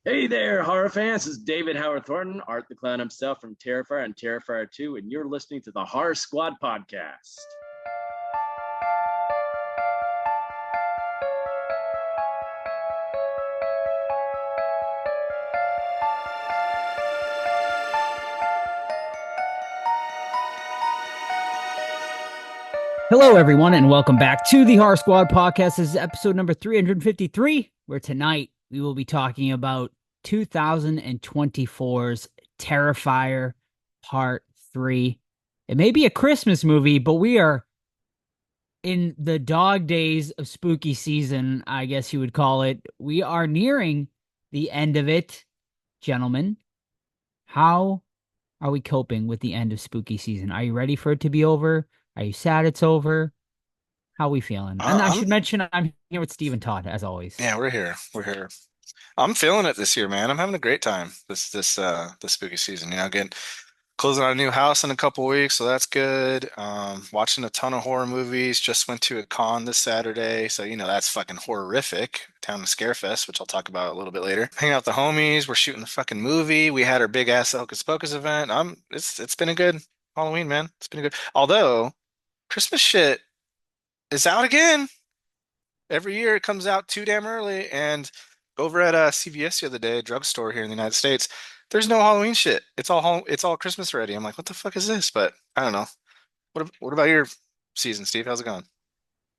Hey there, horror fans. This is David Howard Thornton, Art the Clown himself from Terrifier and Terrifier 2, and you're listening to the Horror Squad podcast. Hello, everyone, and welcome back to the Horror Squad podcast. This is episode number 353, where tonight we will be talking about 2024's Terrifier Part 3. It may be a Christmas movie, but we are in the dog days of spooky season, I guess you would call it. We are nearing the end of it, gentlemen. How are we coping with the end of spooky season? Are you ready for it to be over? Are you sad it's over? How we feeling? And I I'm should mention I'm here with Steve and Todd, as always. yeah, we're here. We're here. I'm feeling it this year, man. I'm having a great time this spooky season. Getting closing on a new house in a couple weeks, so that's good. Watching a ton of horror movies. Just went to a con this Saturday, so that's fucking horrific. Town and Scarefest, which I'll talk about a little bit later. Hanging out with the homies. We're shooting the fucking movie. We had our big ass Hocus Pocus event. It's been a good Halloween, man. It's been a good. Although Christmas shit is out again. Every year it comes out too damn early. And over at CVS the other day, a drugstore here in the United States, there's no Halloween shit. It's all Christmas already. I'm like, what the fuck is this? But I don't know. What about your season, Steve? How's it going?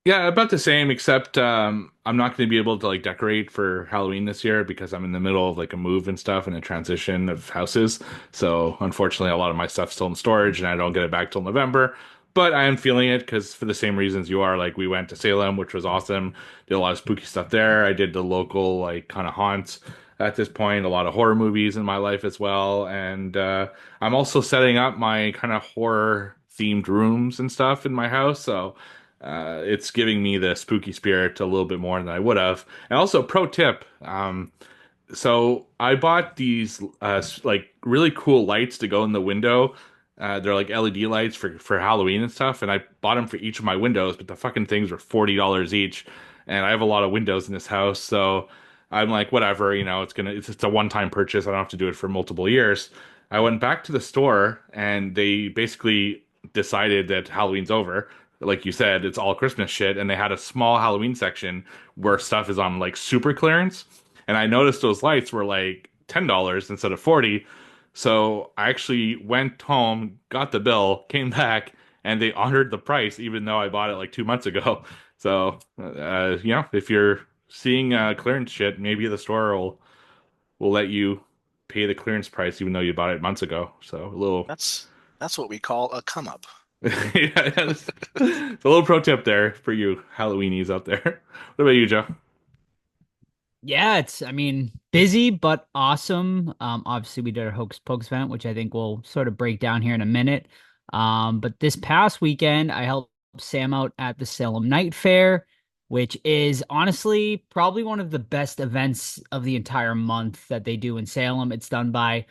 Yeah, about the same, except I'm not going to be able to like decorate for Halloween this year because I'm in the middle of like a move and stuff and a transition of houses. So unfortunately, a lot of my stuff's still in storage and I don't get it back till November. But I am feeling it because for the same reasons you are. Like we went to Salem, which was awesome. Did a lot of spooky stuff there. I did the local like kind of haunts at this point. A lot of horror movies in my life as well, and I'm also setting up my kind of horror themed rooms and stuff in my house. So. It's giving me the spooky spirit a little bit more than I would have. And also, pro tip, so I bought these like really cool lights to go in the window. They're like LED lights for Halloween and stuff, and I bought them for each of my windows, but the fucking things were $40 each, and I have a lot of windows in this house, so I'm like, whatever, it's just a one-time purchase. I don't have to do it for multiple years. I went back to the store, and they basically decided that Halloween's over. Like you said, it's all Christmas shit, and they had a small Halloween section where stuff is on like super clearance. And I noticed those lights were like $10 instead of 40. So I actually went home, got the bill, came back, and they honored the price, even though I bought it like 2 months ago. So, if you're seeing clearance shit, maybe the store will let you pay the clearance price, even though you bought it months ago. So a little, That's what we call a come up. yeah, it's a little pro tip there for you Halloweenies out there. What about you, Joe? Yeah, I mean, busy but awesome. Obviously we did our Hocus Pocus event, which I think we'll sort of break down here in a minute. But this past weekend I helped Sam out at the Salem Night Fair, which is honestly probably one of the best events of the entire month that they do in Salem. It's done by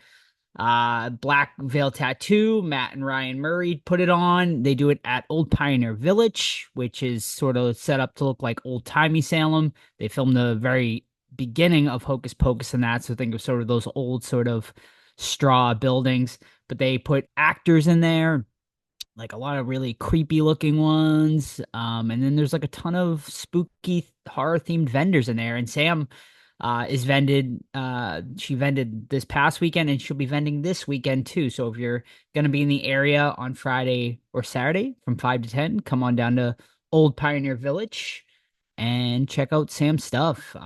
Black Veil Tattoo. Matt and Ryan Murray put it on. They do it at Old Pioneer Village, which is sort of set up to look like old timey Salem. They filmed the very beginning of Hocus Pocus and that, so think of sort of those old sort of straw buildings. But they put actors in there, like a lot of really creepy looking ones. And then there's like a ton of spooky horror themed vendors in there. And Sam is vended. She vended this past weekend, and she'll be vending this weekend too. So if you're gonna be in the area on Friday or Saturday from 5 to 10, come on down to Old Pioneer Village and check out Sam's stuff.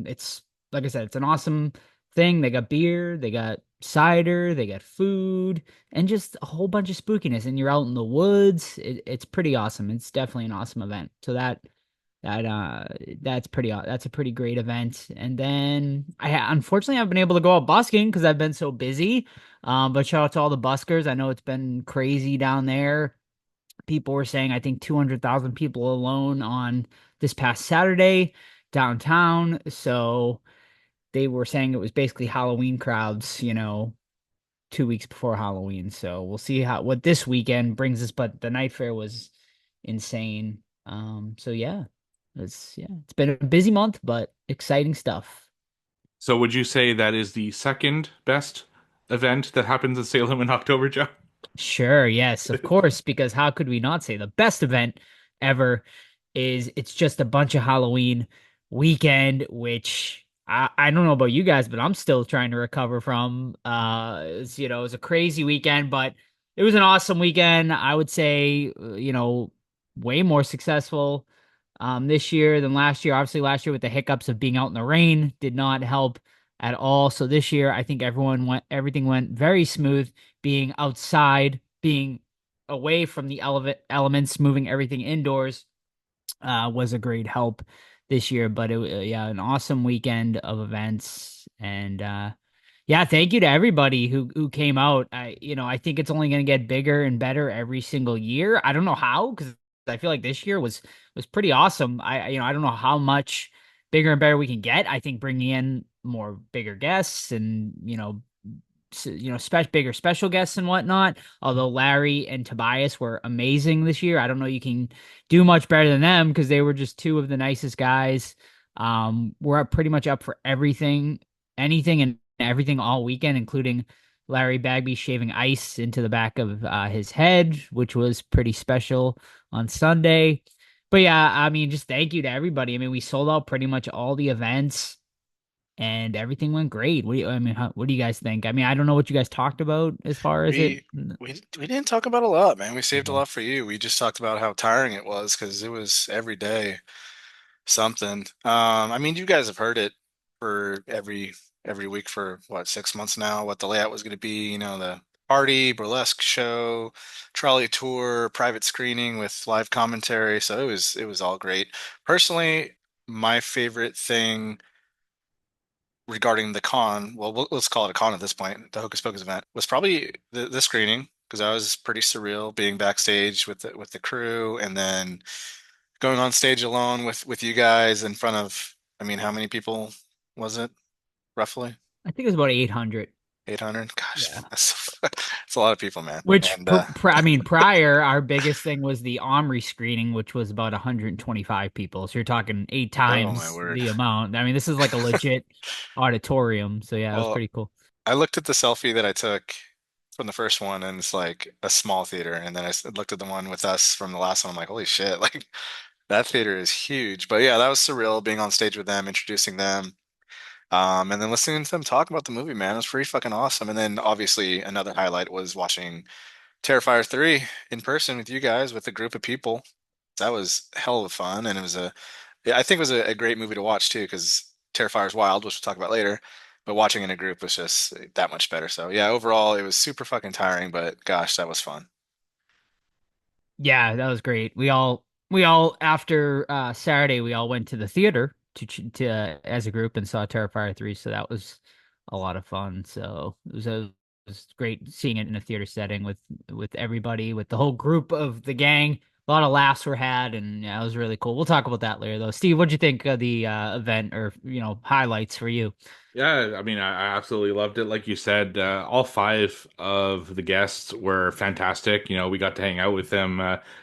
It's like I said, it's an awesome thing. They got beer, they got cider, they got food, and just a whole bunch of spookiness. And you're out in the woods. It's pretty awesome. It's definitely an awesome event. So that's a pretty great event. And then unfortunately I've been able to go out busking because I've been so busy. But shout out to all the buskers. I know it's been crazy down there. People were saying I think 200,000 people alone on this past Saturday downtown. So they were saying it was basically Halloween crowds, 2 weeks before Halloween. So we'll see what this weekend brings us. But the night fair was insane. So yeah, it's been a busy month, but exciting stuff. So would you say that is the second best event that happens in Salem in October, Joe? Sure, yes, of course, because how could we not say the best event ever is it's just a bunch of Halloween weekend, which I don't know about you guys, but I'm still trying to recover from. It was a crazy weekend, but it was an awesome weekend. I would say, way more successful this year than last year. Obviously, last year with the hiccups of being out in the rain did not help at all. So this year, I think everything went very smooth, being outside, being away from the elements, moving everything indoors was a great help this year. But yeah, an awesome weekend of events. And yeah, thank you to everybody who came out. I think it's only going to get bigger and better every single year. I don't know how, because I feel like this year was pretty awesome. I don't know how much bigger and better we can get. I think bringing in more bigger guests and bigger special guests and whatnot. Although Larry and Tobias were amazing this year, I don't know you can do much better than them because they were just two of the nicest guys. We're pretty much up for everything, anything and everything all weekend, including Larry Bagby shaving ice into the back of his head, which was pretty special on Sunday. But yeah, I mean, just thank you to everybody. I mean, we sold out pretty much all the events and everything went great. What do you guys think? I mean, I don't know what you guys talked about as far as it. We didn't talk about a lot, man. We saved a Yeah. lot for you. We just talked about how tiring it was because it was every day something. I mean, you guys have heard it for every week for what, 6 months now, what the layout was going to be, the party, burlesque show, trolley tour, private screening with live commentary. So it was all great. Personally, my favorite thing regarding the con, well, let's call it a con at this point, the Hocus Pocus event, was probably the screening because that was pretty surreal being backstage with the crew and then going on stage alone with you guys in front of, I mean, how many people was it roughly? I think it was about 800. 800? Gosh, Yeah. that's a lot of people, man. Which, And prior, our biggest thing was the Omri screening, which was about 125 people. So you're talking eight oh my times word. the amount. I mean, this is like a legit auditorium. So yeah, it was Well, pretty cool. I looked at the selfie that I took from the first one, and it's like a small theater. And then looked at the one with us from the last one. I'm like, holy shit, like that theater is huge. But yeah, that was surreal being on stage with them, introducing them, and then listening to them talk about the movie, man. It was pretty fucking awesome. And then obviously another highlight was watching Terrifier 3 in person with you guys with a group of people. That was hell of fun, and yeah, I think it was a great movie to watch too, because Terrifier's wild, which we'll talk about later. But watching in a group was just that much better. So yeah, overall it was super fucking tiring, but gosh, that was fun. Yeah, that was great. We all after Saturday we all went to the theater as a group and saw Terrifier 3, so that was a lot of fun. So it was great seeing it in a theater setting with everybody, with the whole group of the gang. A lot of laughs were had, and yeah, it was really cool. We'll talk about that later though. Steve, what'd you think of the event, or highlights for you? Yeah, I mean, I absolutely loved it. Like you said, all five of the guests were fantastic. We got to hang out with them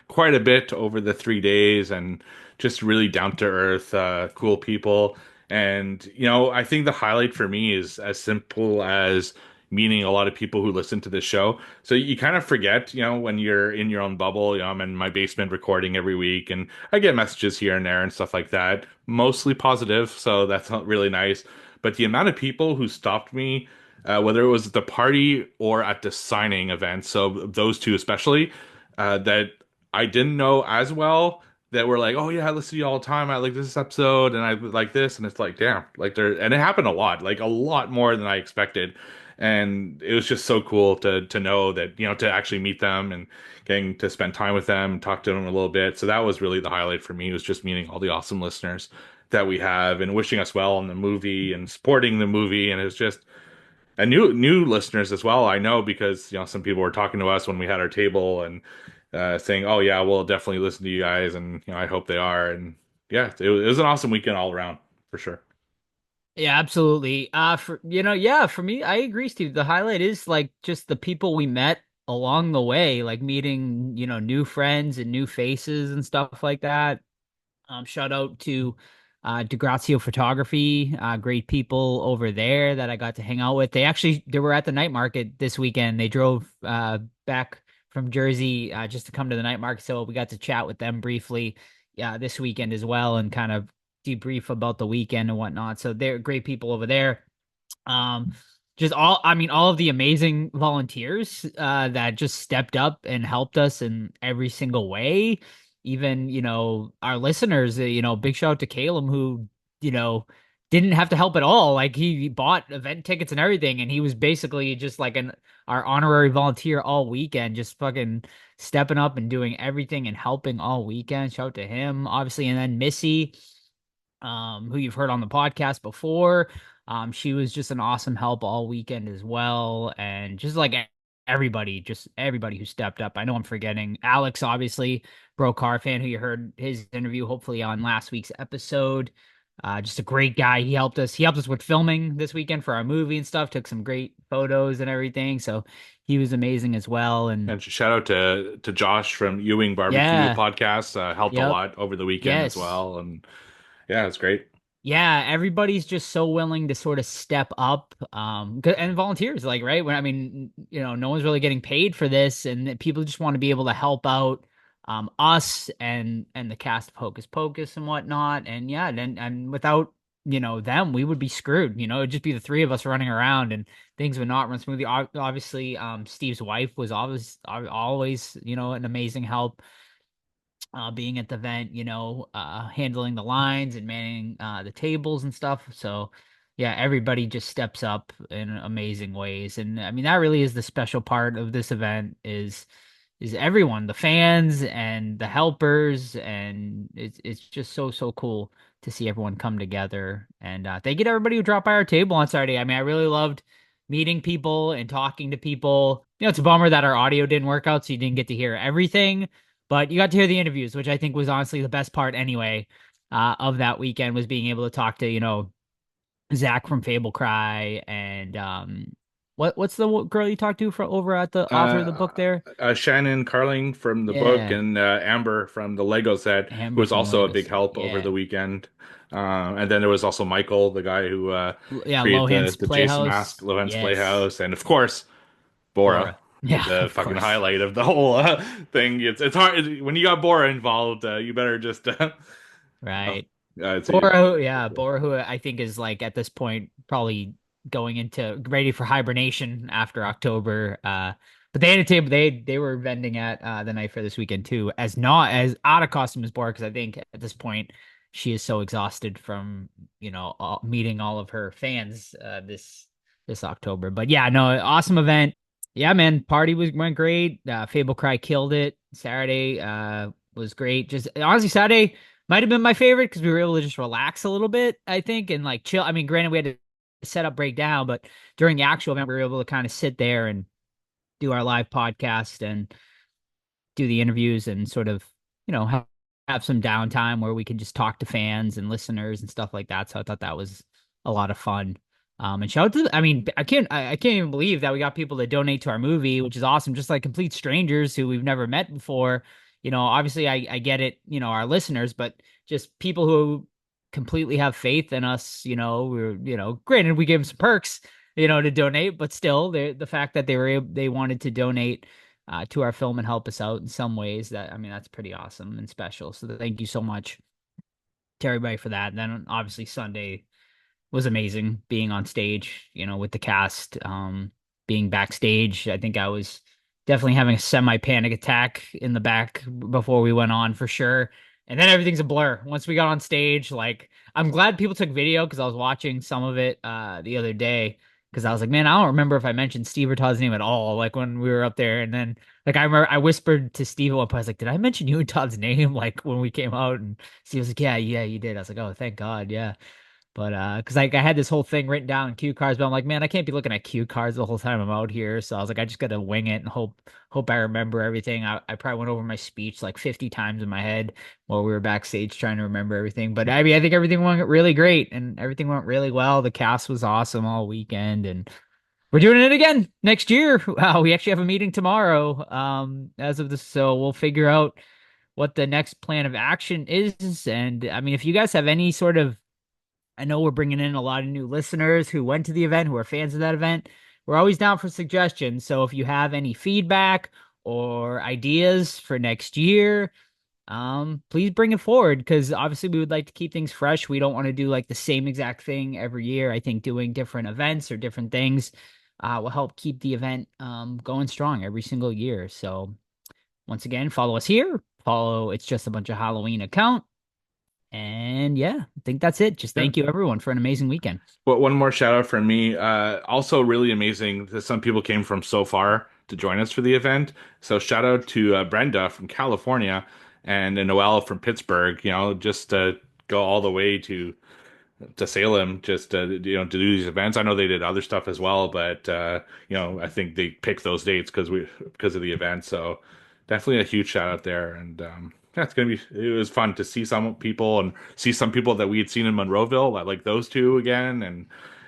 quite a bit over the 3 days and just really down to earth, cool people. And, I think the highlight for me is as simple as meeting a lot of people who listen to this show. So you kind of forget, when you're in your own bubble. I'm in my basement recording every week and I get messages here and there and stuff like that, mostly positive. So that's not really nice. But the amount of people who stopped me, whether it was at the party or at the signing event, so those two especially, that I didn't know as well, that were like, "Oh yeah, I listen to you all the time. I like this episode, and I like this," and it's like, damn, like and it happened a lot, like a lot more than I expected, and it was just so cool to know that to actually meet them and getting to spend time with them, talk to them a little bit. So that was really the highlight for me, was just meeting all the awesome listeners that we have and wishing us well in the movie and supporting the movie. And it's just and new listeners as well. I know because some people were talking to us when we had our table and saying, "Oh yeah, we'll definitely listen to you guys," and I hope they are. And yeah, it was an awesome weekend all around for sure. Yeah, absolutely. Yeah, for me, I agree, Steve. The highlight is like just the people we met along the way, like meeting, new friends and new faces and stuff like that. Shout out to DeGrazio Photography, great people over there that I got to hang out with. They were at the night market this weekend. They drove back from Jersey just to come to the night market, so we got to chat with them briefly this weekend as well, and kind of debrief about the weekend and whatnot. So they're great people over there. Um, just all of the amazing volunteers that just stepped up and helped us in every single way. Even, our listeners, big shout out to Caleb who, you know, didn't have to help at all. Like he bought event tickets and everything, and he was basically just like our honorary volunteer all weekend, just fucking stepping up and doing everything and helping all weekend. Shout out to him, obviously. And then Missy, who you've heard on the podcast before. She was just an awesome help all weekend as well. And just like everybody who stepped up. I know I'm forgetting Alex, obviously, Bro Car fan, who you heard his interview hopefully on last week's episode. Just a great guy. He helped us. He helped us with filming this weekend for our movie and stuff. Took some great photos and everything. So he was amazing as well. And And shout out to Josh from Ewing Barbecue yeah, podcast. Helped a yep, lot over the weekend as yes. well. And yeah, it's great. Yeah, everybody's just so willing to sort of step up, and volunteers, like, right? When I mean, no one's really getting paid for this, and people just want to be able to help out, us and the cast of Hocus Pocus and whatnot. And yeah, and without them, we would be screwed. It'd just be the three of us running around, and things would not run smoothly. Obviously, Steve's wife was always an amazing help, being at the event, handling the lines and manning the tables and stuff. So, yeah, everybody just steps up in amazing ways, and I mean that really is the special part of this event is everyone, the fans and the helpers, and it's just so cool to see everyone come together. And thank you to everybody who dropped by our table on Saturday. I mean, I really loved meeting people and talking to people. It's a bummer that our audio didn't work out, so you didn't get to hear everything, but you got to hear the interviews, which I think was honestly the best part anyway, of that weekend, was being able to talk to, Zach from Fable Cry, and what's the girl you talked to for over at the author of the book there? Shannon Carling from the book, Yeah, and Amber from the Lego set, who Amber was from also a big Legos. help over Yeah, the weekend. And then there was also Michael, the guy who yeah, created Lohan's the Jason mask, Playhouse. Loven's Yes, Playhouse, and of course Bora, Bora. Yeah, the of fucking course. highlight of the whole thing. It's hard when you got Bora involved. You better just oh, Right. it's Bora, who I think is like at this point probably going into ready for hibernation after October. But they had a table. They were vending at the night fair this weekend too, as not as out of costume as Bora, because I think at this point she is so exhausted from meeting all of her fans this October. But yeah, no, awesome event. Yeah, man, went great. Fable Cry killed it. Saturday was great. Just honestly, Saturday might have been my favorite because we were able to just relax a little bit, I think, and like chill. I mean, granted, we had to set up, break down, but during the actual event, we were able to kind of sit there and do our live podcast and do the interviews and sort of, have some downtime where we could just talk to fans and listeners and stuff like that. So I thought that was a lot of fun. And shout out to, I mean, I can't even believe that we got people to donate to our movie, which is awesome. Just like complete strangers who we've never met before. Obviously I get it, our listeners, but just people who completely have faith in us. Granted, we gave them some perks, to donate, but still the fact that they wanted to donate to our film and help us out in some ways, that, I mean, that's pretty awesome and special. So thank you so much to everybody for that. And then obviously Sunday was amazing, being on stage, with the cast, being backstage. I think I was definitely having a semi panic attack in the back before we went on, for sure. And then everything's a blur once we got on stage. Like, I'm glad people took video, because I was watching some of it the other day, because I was like, man, I don't remember if I mentioned Steve or Todd's name at all, like when we were up there. And then, like, I remember I whispered to Steve at one point, I was like, did I mention you and Todd's name, like when we came out? And Steve was like, yeah, you did. I was like, oh, thank God, yeah. But because like I had this whole thing written down in cue cards, but I'm like, man, I can't be looking at cue cards the whole time I'm out here. So I was like, I just gotta wing it and hope I remember everything. I probably went over my speech like 50 times in my head while we were backstage trying to remember everything. But I mean, I think everything went really great and everything went really well. The cast was awesome all weekend, and we're doing it again next year. Wow, we actually have a meeting tomorrow. As of this, so we'll figure out what the next plan of action is. And I mean, if you guys have any sort of, I know we're bringing in a lot of new listeners who went to the event, who are fans of that event. We're always down for suggestions. So if you have any feedback or ideas for next year, please bring it forward, because obviously we would like to keep things fresh. We don't want to do like the same exact thing every year. I think doing different events or different things will help keep the event going strong every single year. So once again, follow us here. Follow It's Just a Bunch of Halloween account. And yeah, I think that's it. Just Yeah. thank you everyone for an amazing weekend. But one more shout out from me. Also, really amazing that some people came from so far to join us for the event. So shout out to Brenda from California and Noelle from Pittsburgh. Just go all the way to Salem just to do these events. I know they did other stuff as well, but I think they picked those dates because of the event. So definitely a huge shout out there. And yeah, it was fun to see some people and see some people that we had seen in Monroeville, like those two again. And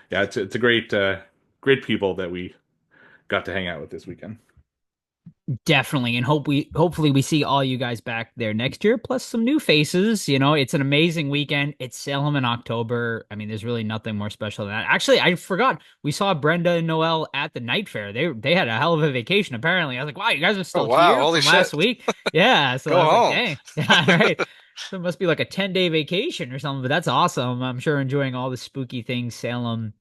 yeah, it's a great people that we got to hang out with this weekend. Definitely, and hopefully we see all you guys back there next year, plus some new faces. It's an amazing weekend. It's Salem in October. I mean, there's really nothing more special than that. Actually, I forgot we saw Brenda and Noel at the night fair. They had a hell of a vacation. Apparently, I was like, wow, you guys are Oh still wow, here holy from shit. last week. Yeah, so Go I was like, home. dang, yeah, right. So it must be like a 10-day vacation or something. But that's awesome. I'm sure enjoying all the spooky things Salem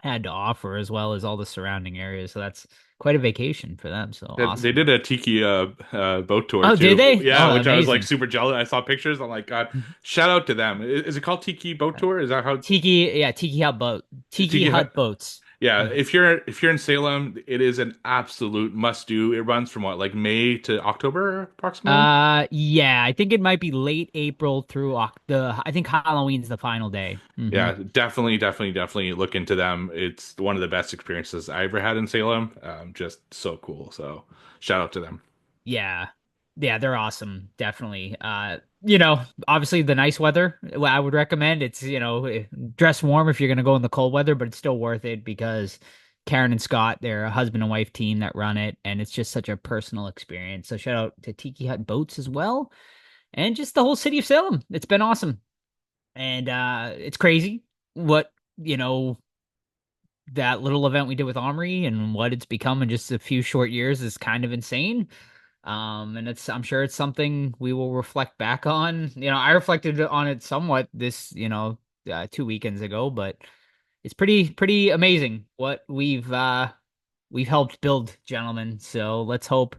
had to offer, as well as all the surrounding areas. So that's quite a vacation for them. So They awesome. did a tiki boat tour Oh, did too. they? Yeah, Oh, which I was like amazing. super jealous. I saw pictures. I'm like, God, shout out to them. Is it called Tiki Boat Tour? Is that how Tiki Tiki Hut Hut? boats. Yeah, Mhm. if you're in Salem, it is an absolute must do. It runs from what, like May to October approximately? Yeah, I think it might be late April through I think Halloween's the final day. Yeah, definitely look into them. It's one of the best experiences I ever had in Salem. Just so cool. So shout out to them. Yeah. Yeah, they're awesome. Definitely. Obviously the nice weather, well, I would recommend dress warm if you're going to go in the cold weather, but it's still worth it because Karen and Scott, they're a husband and wife team that run it, and it's just such a personal experience. So shout out to Tiki Hut Boats as well, and just the whole city of Salem. It's been awesome. And it's crazy what, you know, that little event we did with Omri and what it's become in just a few short years is kind of insane. And I'm sure it's something we will reflect back on. I reflected on it somewhat this, 2 weekends ago, but it's pretty amazing what we've helped build, gentlemen. So let's hope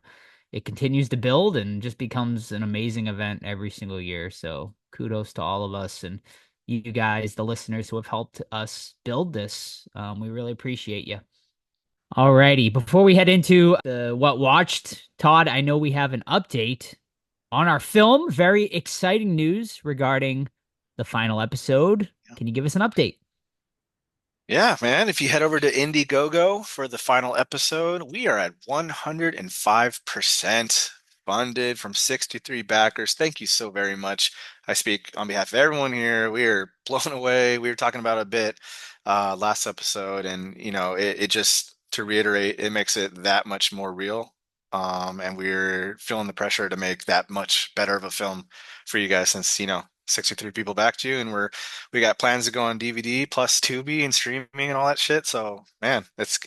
it continues to build and just becomes an amazing event every single year. So kudos to all of us and you guys, the listeners who have helped us build this. We really appreciate you. Alrighty, before we head into the what watched, Todd, I know we have an update on our film. Very exciting news regarding the final episode. Can you give us an update? Yeah, man. If you head over to Indiegogo for the final episode, we are at 105% funded from 63 backers. Thank you so very much. I speak on behalf of everyone here. We are blown away. We were talking about a bit last episode, and it just to reiterate, it makes it that much more real. And we're feeling the pressure to make that much better of a film for you guys since 63 people backed you, and we got plans to go on DVD plus Tubi and streaming and all that shit. So, man, it's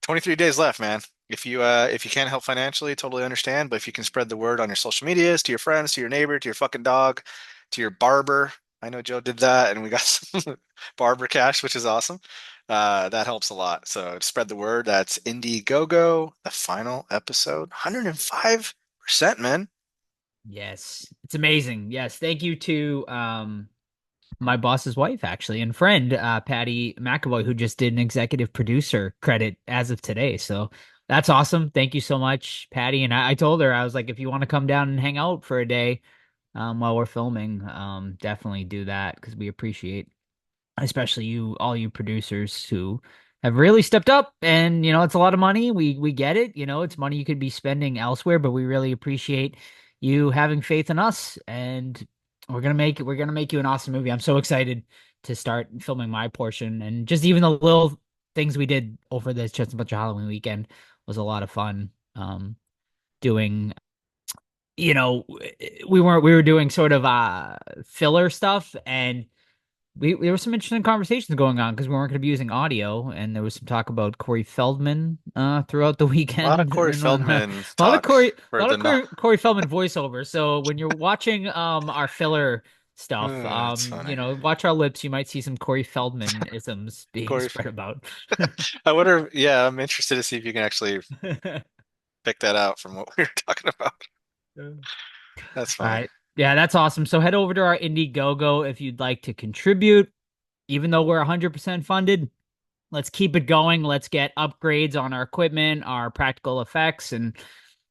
23 days left, man. If you can't help financially, totally understand. But if you can spread the word on your social medias, to your friends, to your neighbor, to your fucking dog, to your barber. I know Joe did that, and we got some barber cash, which is awesome. That helps a lot. So spread the word. That's Indiegogo, the final episode, 105%, man. Yes, it's amazing. Yes, thank you to my boss's wife actually and friend Patty McAvoy, who just did an executive producer credit as of today. So that's awesome. Thank you so much, Patty. And I told her, I was like, if you want to come down and hang out for a day while we're filming, definitely do that because we appreciate, especially all you producers who have really stepped up. And it's a lot of money. We get it. It's money you could be spending elsewhere, but we really appreciate you having faith in us, and we're gonna make you an awesome movie. I'm so excited to start filming my portion, and just even the little things we did over this Just a Bunch of Halloween weekend was a lot of fun. Doing you know, we were doing sort of filler stuff, and there were some interesting conversations going on because we weren't going to be using audio, and there was some talk about Corey Feldman throughout the A lot of weekend, Corey and Feldman a lot of talk Corey, a for lot the of not. Corey Feldman voiceover. So when you're watching our filler stuff, That's funny. watch our lips. You might see some Corey Feldman isms being Corey. spread about. I wonder. Yeah, I'm interested to see if you can actually pick that out from what we were talking about. That's All funny. right. Yeah, that's awesome. So head over to our Indiegogo if you'd like to contribute. Even though we're 100% funded, let's keep it going. Let's get upgrades on our equipment, our practical effects, and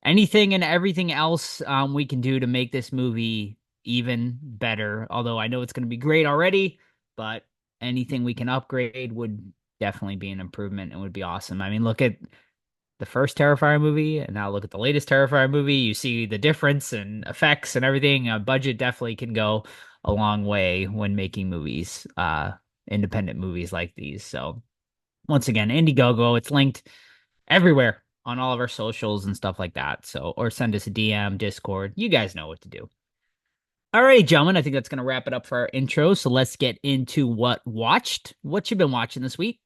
anything and everything else we can do to make this movie even better. Although I know it's going to be great already, but anything we can upgrade would definitely be an improvement and would be awesome. I mean, look at the first Terrifier movie and now look at the latest Terrifier movie. You see the difference and effects and everything. A budget definitely can go a long way when making movies, independent movies like these. So once again, Indiegogo, it's linked everywhere on all of our socials and stuff like that. So, or send us a DM, Discord. You guys know what to do. All right, gentlemen, I think that's going to wrap it up for our intro. So let's get into what you been watching this week.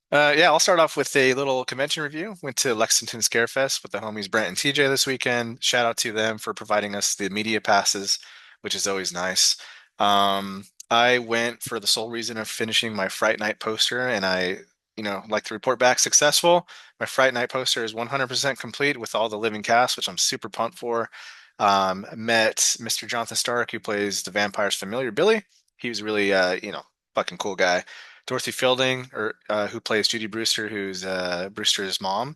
Yeah, I'll start off with a little convention review. Went to Lexington Scarefest with the homies Brent and TJ this weekend. Shout out to them for providing us the media passes, which is always nice. I went for the sole reason of finishing my Fright Night poster, and like to report back successful. My Fright Night poster is 100% complete with all the living cast, which I'm super pumped for. Met Mr. Jonathan Stark, who plays the vampire's familiar Billy. He was really, fucking cool guy. Dorothy Fielding, who plays Judy Brewster, who's Brewster's mom.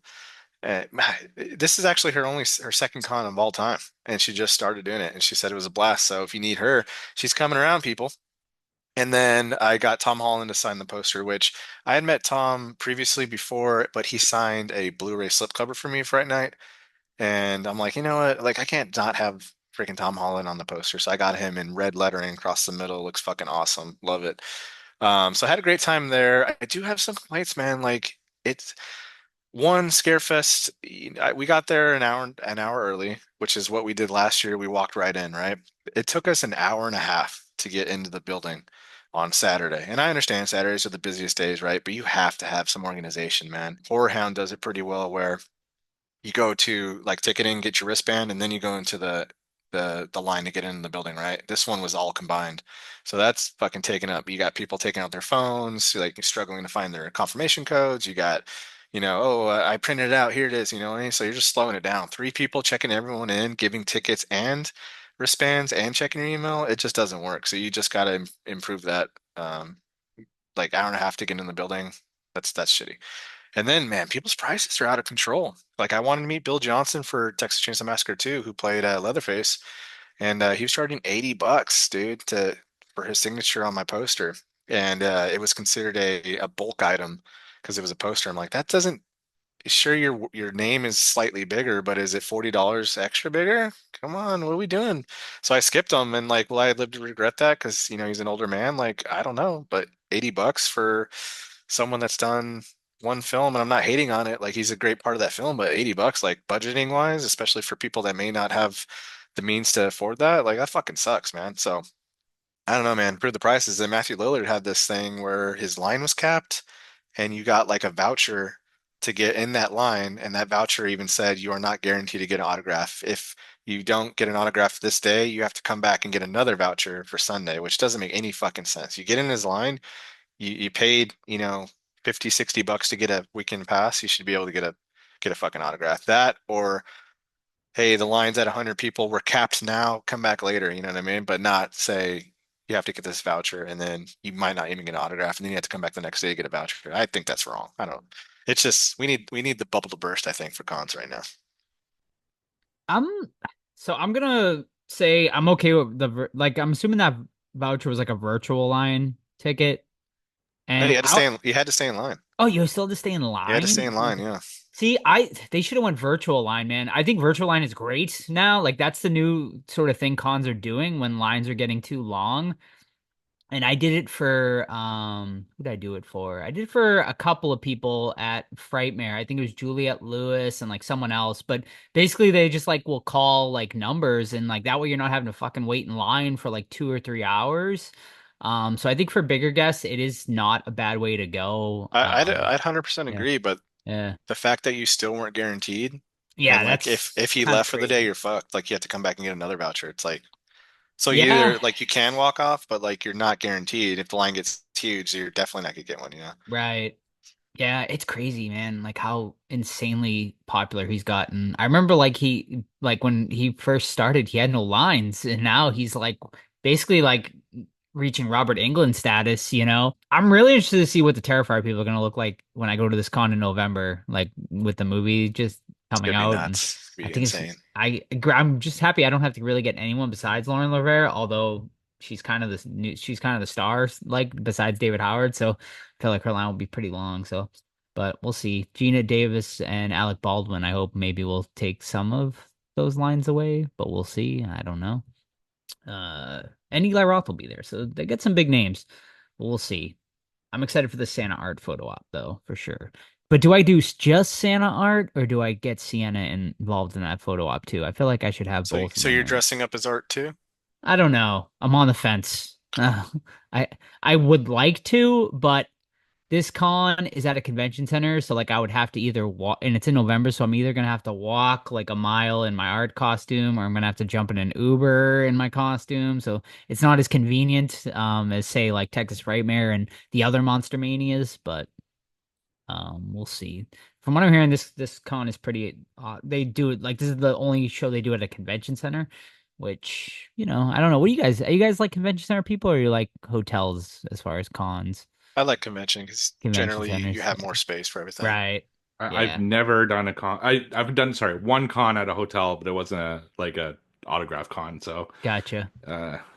This is actually her second con of all time, and she just started doing it, and she said it was a blast. So if you need her, she's coming around, people. And then I got Tom Holland to sign the poster, which I had met Tom previously before, but he signed a Blu-ray slipcover for me Fright Night, and I'm like, you know what? Like, I can't not have freaking Tom Holland on the poster, so I got him in red lettering across the middle. Looks fucking awesome. Love it. So I had a great time there. I do have some complaints, man. Like it's one Scarefest. We got there an hour early, which is what we did last year. We walked right in, right? It took us an hour and a half to get into the building on Saturday. And I understand Saturdays are the busiest days, right? But you have to have some organization, man. Horror Hound does it pretty well where you go to like ticketing, get your wristband, and then you go into the line to get in the building, right? This one was all combined. So that's fucking taken up. You got people taking out their phones, like struggling to find their confirmation codes. You got, oh, I printed it out. Here it is, and so you're just slowing it down. Three people checking everyone in, giving tickets and wristbands and checking your email. It just doesn't work. So you just got to improve that. Like hour and a half to get in the building. That's shitty. And then, man, people's prices are out of control. Like, I wanted to meet Bill Johnson for Texas Chainsaw Massacre 2, who played Leatherface, and he was charging $80, dude, to for his signature on my poster, and it was considered a bulk item because it was a poster. I'm like, that doesn't. Sure, your name is slightly bigger, but is it $40 extra bigger? Come on, what are we doing? So I skipped him, and like, will I live to regret that? Because he's an older man. Like, I don't know, but $80 for someone that's done one film, and I'm not hating on it. Like, he's a great part of that film, but $80, like budgeting wise, especially for people that may not have the means to afford that, like that fucking sucks, man. So I don't know, man. For the prices, and Matthew Lillard had this thing where his line was capped, and you got like a voucher to get in that line, and that voucher even said you are not guaranteed to get an autograph. If you don't get an autograph this day, you have to come back and get another voucher for Sunday, which doesn't make any fucking sense. You get in his line, you paid, 50, $60 to get a weekend pass, you should be able to get a fucking autograph. That or hey, the line's at 100 people, we're capped now, come back later, you know what I mean? But not say you have to get this voucher and then you might not even get an autograph and then you have to come back the next day to get a voucher. I think that's wrong. I don't. It's just we need the bubble to burst, I think, for cons right now. I'm so I'm gonna say I'm okay with like I'm assuming that voucher was like a virtual line ticket, No, and you had to stay in line. oh, you still have to stay in You had to stay line. in line, yeah. See, they should have went virtual line, man. I think virtual line is great now. Like that's the new sort of thing cons are doing when lines are getting too long. And I did it for who did I do it for? I did it for a couple of people at Frightmare. I think it was Juliette Lewis and like someone else. But basically they just like will call like numbers and like that way you're not having to fucking wait in line for like 2 or 3 hours. So I think for bigger guests, it is not a bad way to go. I'd 100% Yeah, agree, but yeah, the fact that you still weren't guaranteed, yeah. and like if That's he kind of left for the day, crazy. you're fucked. Like you have to come back and get another voucher. It's like so you Yeah, either like you can walk off, but like you're not guaranteed. If the line gets huge, you're definitely not gonna get one, you know? right. Yeah, it's crazy, man. Like how insanely popular he's gotten. I remember like when he first started, he had no lines, and now he's like basically like reaching Robert Englund status, you know? I'm really interested to see what the Terrifier people are gonna look like when I go to this con in November, like with the movie just It's coming gonna be out. And nuts. It's I gonna be think it's insane. I'm just happy I don't have to really get anyone besides Lauren Levere, although she's kind of the star, like besides David Howard. So I feel like her line will be pretty long. So, but we'll see. Gina Davis and Alec Baldwin, I hope maybe will take some of those lines away, but we'll see. I don't know. Uh, and Eli Roth will be there, so they get some big names. We'll see. I'm excited for the Santa art photo op, though, for sure. But do I do just Santa art, or do I get Sienna involved in that photo op too? I feel like I should have So both of so them you're there. dressing up as art too? I don't know. I'm on the fence. I I would like to, but this con is at a convention center, so like I would have to either walk, and it's in November, so I'm either gonna have to walk like a mile in my art costume, or I'm gonna have to jump in an Uber in my costume. So it's not as convenient as say like Texas Frightmare and the other Monster Manias, but we'll see. From what I'm hearing, this con is pretty. They do it like this is the only show they do at a convention center, which I don't know. What do you guys? Are you guys like convention center people, or are you like hotels as far as cons? I like convention because Convention generally you centers. have more space for everything. Right. I've Yeah. never done a con. I've done sorry one con at a hotel, but it wasn't a autograph con. So Gotcha.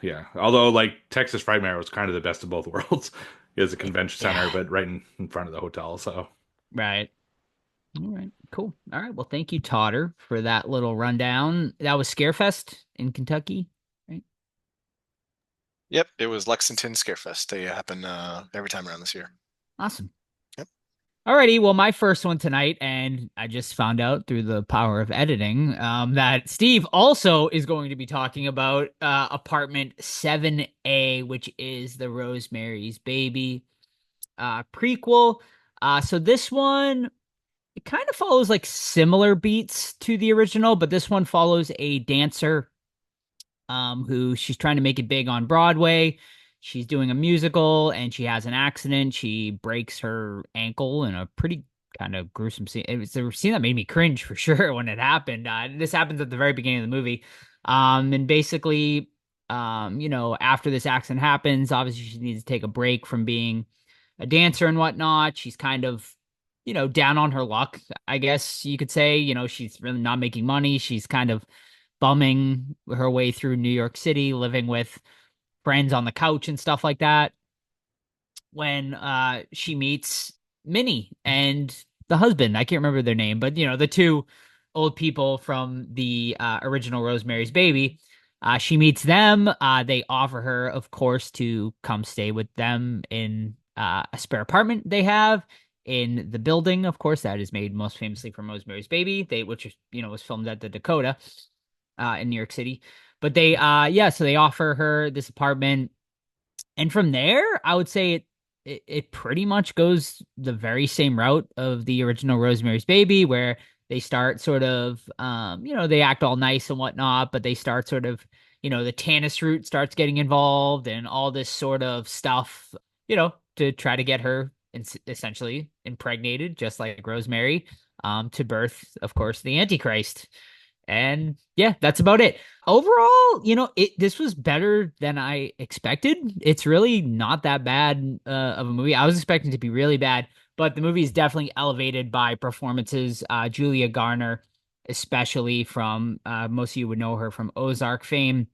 yeah. Although like Texas Frightmare was kind of the best of both worlds. It was a convention center, Yeah. but right in front of the hotel. So Right. All right. Cool. All right. Well, thank you, Totter, for that little rundown. That was Scarefest in Kentucky, right? Yep, it was Lexington Scarefest. They happen every time around this year. Awesome. Yep. Alrighty, well, my first one tonight, and I just found out through the power of editing, that Steve also is going to be talking about apartment 7A, which is the Rosemary's Baby prequel. So this one, it kind of follows like similar beats to the original, but this one follows a dancer who she's trying to make it big on Broadway. She's doing a musical and she has an accident. She breaks her ankle in a pretty kind of gruesome scene. It was a scene that made me cringe for sure when it happened. This happens at the very beginning of the movie. And basically, after this accident happens, obviously she needs to take a break from being a dancer and whatnot. She's kind of, down on her luck, I guess you could say. She's really not making money. She's kind of bumming her way through New York City, living with friends on the couch and stuff like that. When she meets Minnie and the husband, I can't remember their name, but the two old people from the original Rosemary's Baby. She meets them. They offer her, of course, to come stay with them in a spare apartment they have in the building. Of course, that is made most famously from Rosemary's Baby, which was filmed at the Dakota in New York City. But so they offer her this apartment, and from there, I would say it pretty much goes the very same route of the original Rosemary's Baby, where they start sort of, they act all nice and whatnot, but they start sort of, the Tannis root starts getting involved and all this sort of stuff, to try to get her essentially impregnated, just like Rosemary, to birth, of course, the Antichrist. And yeah, that's about it. Overall, this was better than I expected. It's really not that bad of a movie. I was expecting it to be really bad, but the movie is definitely elevated by performances. Julia Garner, especially from most of you would know her from Ozark fame.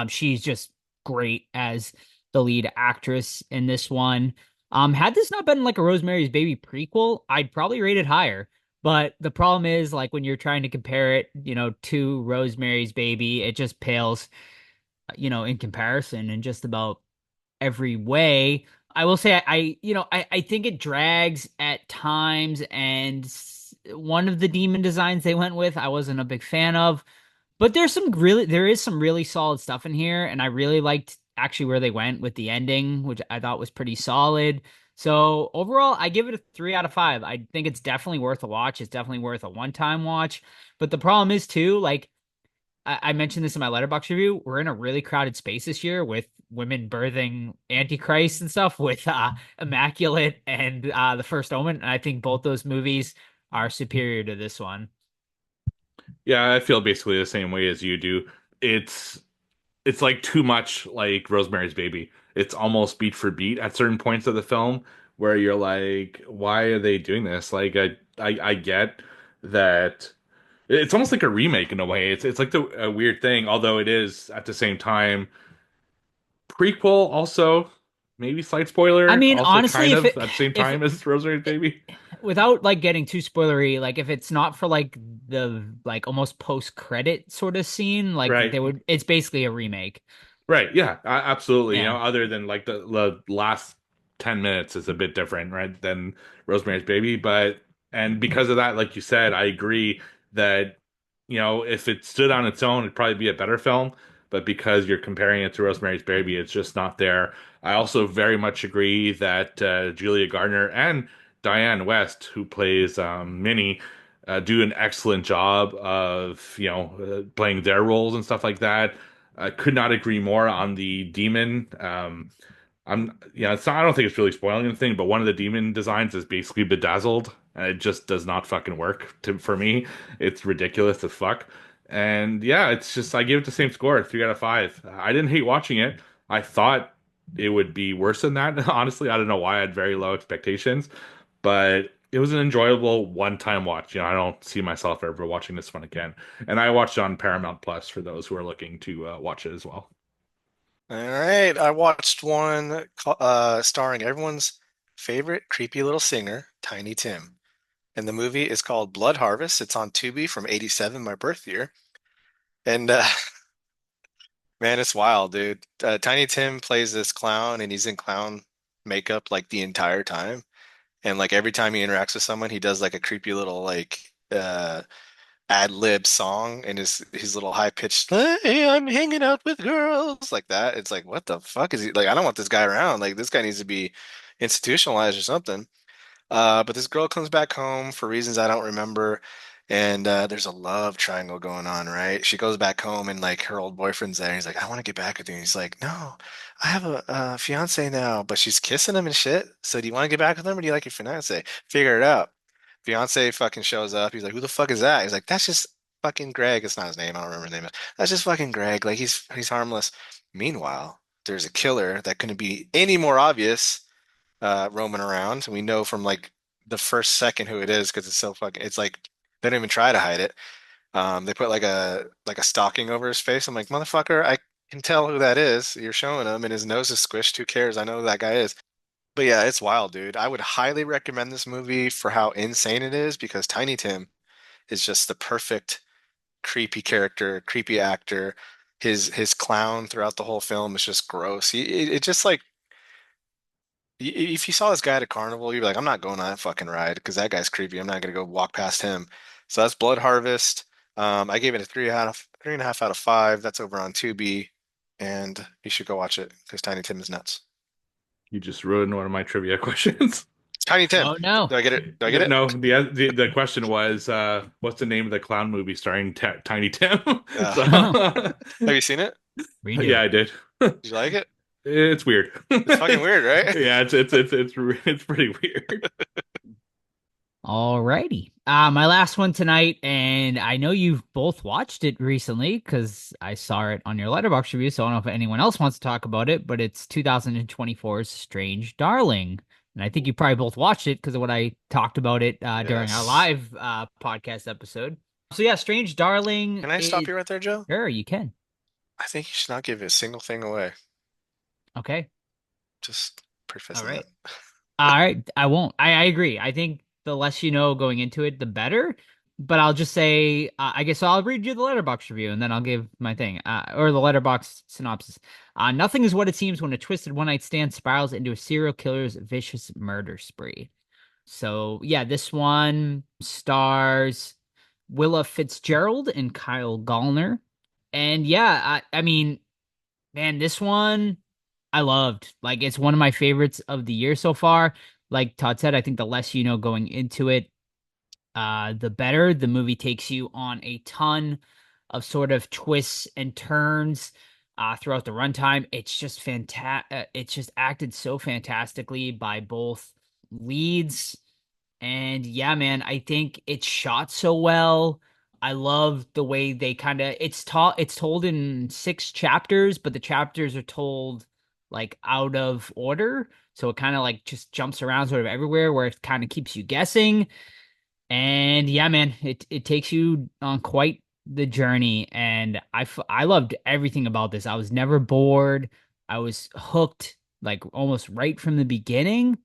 She's just great as the lead actress in this one. Had this not been like a Rosemary's Baby prequel, I'd probably rate it higher. But the problem is, like, when you're trying to compare it, to Rosemary's Baby, it just pales, in comparison and just about every way. I will say I think it drags at times, and one of the demon designs they went with I wasn't a big fan of. But there is some really solid stuff in here, and I really liked actually where they went with the ending, which I thought was pretty solid. So overall, I give it a 3 out of 5. I think it's definitely worth a watch. It's definitely worth a one-time watch. But the problem is too, like I mentioned this in my letterbox review, we're in a really crowded space this year with women birthing Antichrist and stuff with Immaculate and The First Omen. And I think both those movies are superior to this one. Yeah, I feel basically the same way as you do. It's it's like too much like Rosemary's Baby. It's almost beat for beat at certain points of the film where you're like, why are they doing this? Like I get that it's almost like a remake in a way. It's like a weird thing, although it is at the same time prequel also, maybe slight I spoiler, mean, also honestly, kind of at the same if time as Rosemary's Baby. without like getting too spoilery, like if it's not for like the like almost post credit sort of scene, like Right. it's basically a remake. Right. Yeah, absolutely. You Yeah. know, other than like the last 10 minutes is a bit different, right, than Rosemary's Baby. But, and because of that, like you said, I agree that, you know, if it stood on its own, it'd probably be a better film. But because you're comparing it to Rosemary's Baby, it's just not there. I also very much agree that Julia Gardner and Diane West, who plays Minnie, do an excellent job of, you know, playing their roles and stuff like that. I could not agree more on the demon. Yeah, it's not, I don't think it's really spoiling anything, but one of the demon designs is basically bedazzled, and it just does not fucking work for me. It's ridiculous as fuck. And yeah, it's just, I give it the same score, 3 out of 5. I didn't hate watching it. I thought it would be worse than that. Honestly, I don't know why I had very low expectations, but it was an enjoyable one-time watch. You know, I don't see myself ever watching this one again. And I watched it on Paramount Plus for those who are looking to watch it as well. All right, I watched one starring everyone's favorite creepy little singer, Tiny Tim. And the movie is called Blood Harvest. It's on Tubi from '87, my birth year. And man, it's wild, dude. Tiny Tim plays this clown and he's in clown makeup like the entire time. And like every time he interacts with someone, he does like a creepy little like ad lib song and his little high pitched, hey, I'm hanging out with girls like that. It's like, what the fuck is he like? I don't want this guy around. Like this guy needs to be institutionalized or something. But this girl comes back home for reasons I don't remember, and there's a love triangle going on, right? She goes back home, and like her old boyfriend's there. He's like, "I want to get back with you." And he's like, "No, I have a fiance now," but she's kissing him and shit. So do you want to get back with him, or do you like your fiance? Figure it out. Fiance fucking shows up. He's like, "Who the fuck is that?" He's like, "That's just fucking Greg." It's not his name. I don't remember his name. That's just fucking Greg. Like he's harmless. Meanwhile, there's a killer that couldn't be any more obvious roaming around. We know from like the first second who it is because it's so fucking. It's like they don't even try to hide it. They put like a stocking over his face. I'm like, motherfucker, I can tell who that is. You're showing him, and his nose is squished. Who cares? I know who that guy is. But yeah, it's wild, dude. I would highly recommend this movie for how insane it is because Tiny Tim is just the perfect creepy character, creepy actor. His clown throughout the whole film is just gross. It just like if you saw this guy at a carnival, you'd be like, I'm not going on that fucking ride because that guy's creepy. I'm not gonna go walk past him. So that's Blood Harvest. I gave it a 3.5 out of 5. That's over on Tubi, and you should go watch it because Tiny Tim is nuts. You just ruined one of my trivia questions. It's Tiny Tim. Oh no. Do I get it? Do I get it? No, the question was, what's the name of the clown movie starring Tiny Tim? So, Have you seen it? Redo yeah, it. I did. Did you like it? It's weird. It's fucking weird, right? Yeah, it's pretty weird. Alrighty. My last one tonight, and I know you've both watched it recently because I saw it on your letterbox review, so I don't know if anyone else wants to talk about it, but it's 2024's Strange Darling. And I think you probably both watched it because of what I talked about it during our Yes. live podcast episode. So yeah, Strange Darling Can I stop is you right there, Joe? sure you can. I think you should not give a single thing away. Okay. Just All prefacing right. that. All right. I won't. I agree. I think the less you know going into it, the better. but I'll just say, I guess I'll read you the letterbox review and then I'll give my thing, or the letterbox synopsis. Nothing is what it seems when a twisted one night stand spirals into a serial killer's vicious murder spree. So yeah, this one stars Willa Fitzgerald and Kyle Gallner. And yeah, I mean, man, this one I loved. Like, it's one of my favorites of the year so far. Like Todd said, I think the less you know going into it, the better. The movie takes you on a ton of sort of twists and turns throughout the runtime. It's just fantastic. It's just acted so fantastically by both leads. And yeah, man, I think it's shot so well. I love the way they kind of it's told in 6 chapters, but the chapters are told like out of order. So it kind of like just jumps around sort of everywhere where it kind of keeps you guessing. And yeah, man, it takes you on quite the journey. And I loved everything about this. I was never bored. I was hooked like almost right from the beginning.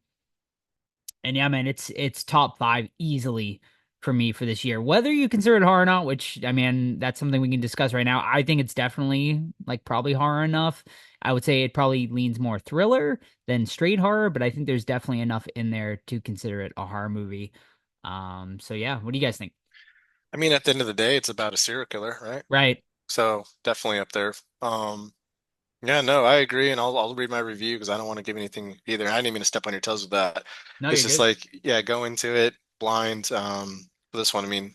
And yeah, man, it's top 5 easily for me for this year. Whether you consider it horror or not, which I mean, that's something we can discuss right now. I think it's definitely like probably horror enough. I would say it probably leans more thriller than straight horror, but I think there's definitely enough in there to consider it a horror movie. So yeah, what do you guys think? I mean, at the end of the day, it's about a serial killer, right? Right. So definitely up there. Yeah, no, I agree, and I'll read my review because I don't want to give anything either. I didn't mean to step on your toes with that. No, It's you're just good. like, yeah, go into it blind. For this one, I mean,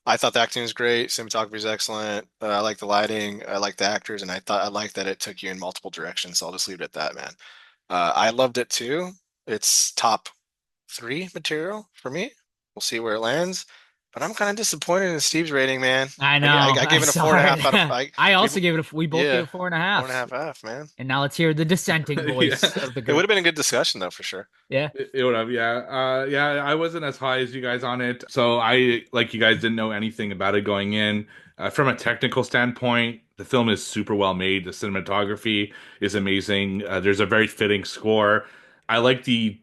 I thought the acting was great, cinematography is excellent. I like the lighting, I like the actors, and I like that it took you in multiple directions. So I'll just leave it at that, man. I loved it too. It's top 3 material for me. We'll see where it lands. But I'm kind of disappointed in Steve's rating, man. I know. I I gave it a saw four and a half out of it. I I gave also gave it we both gave yeah, it four and a four and a half. half half, man. And now let's hear the dissenting Yeah. voice of the It would group. have been a good discussion though, for sure. Yeah. It would have, yeah. Yeah, I wasn't as high as you guys on it. So I, like you guys, didn't know anything about it going in. From a technical standpoint, the film is super well made. The cinematography is amazing. There's a very fitting score. I like the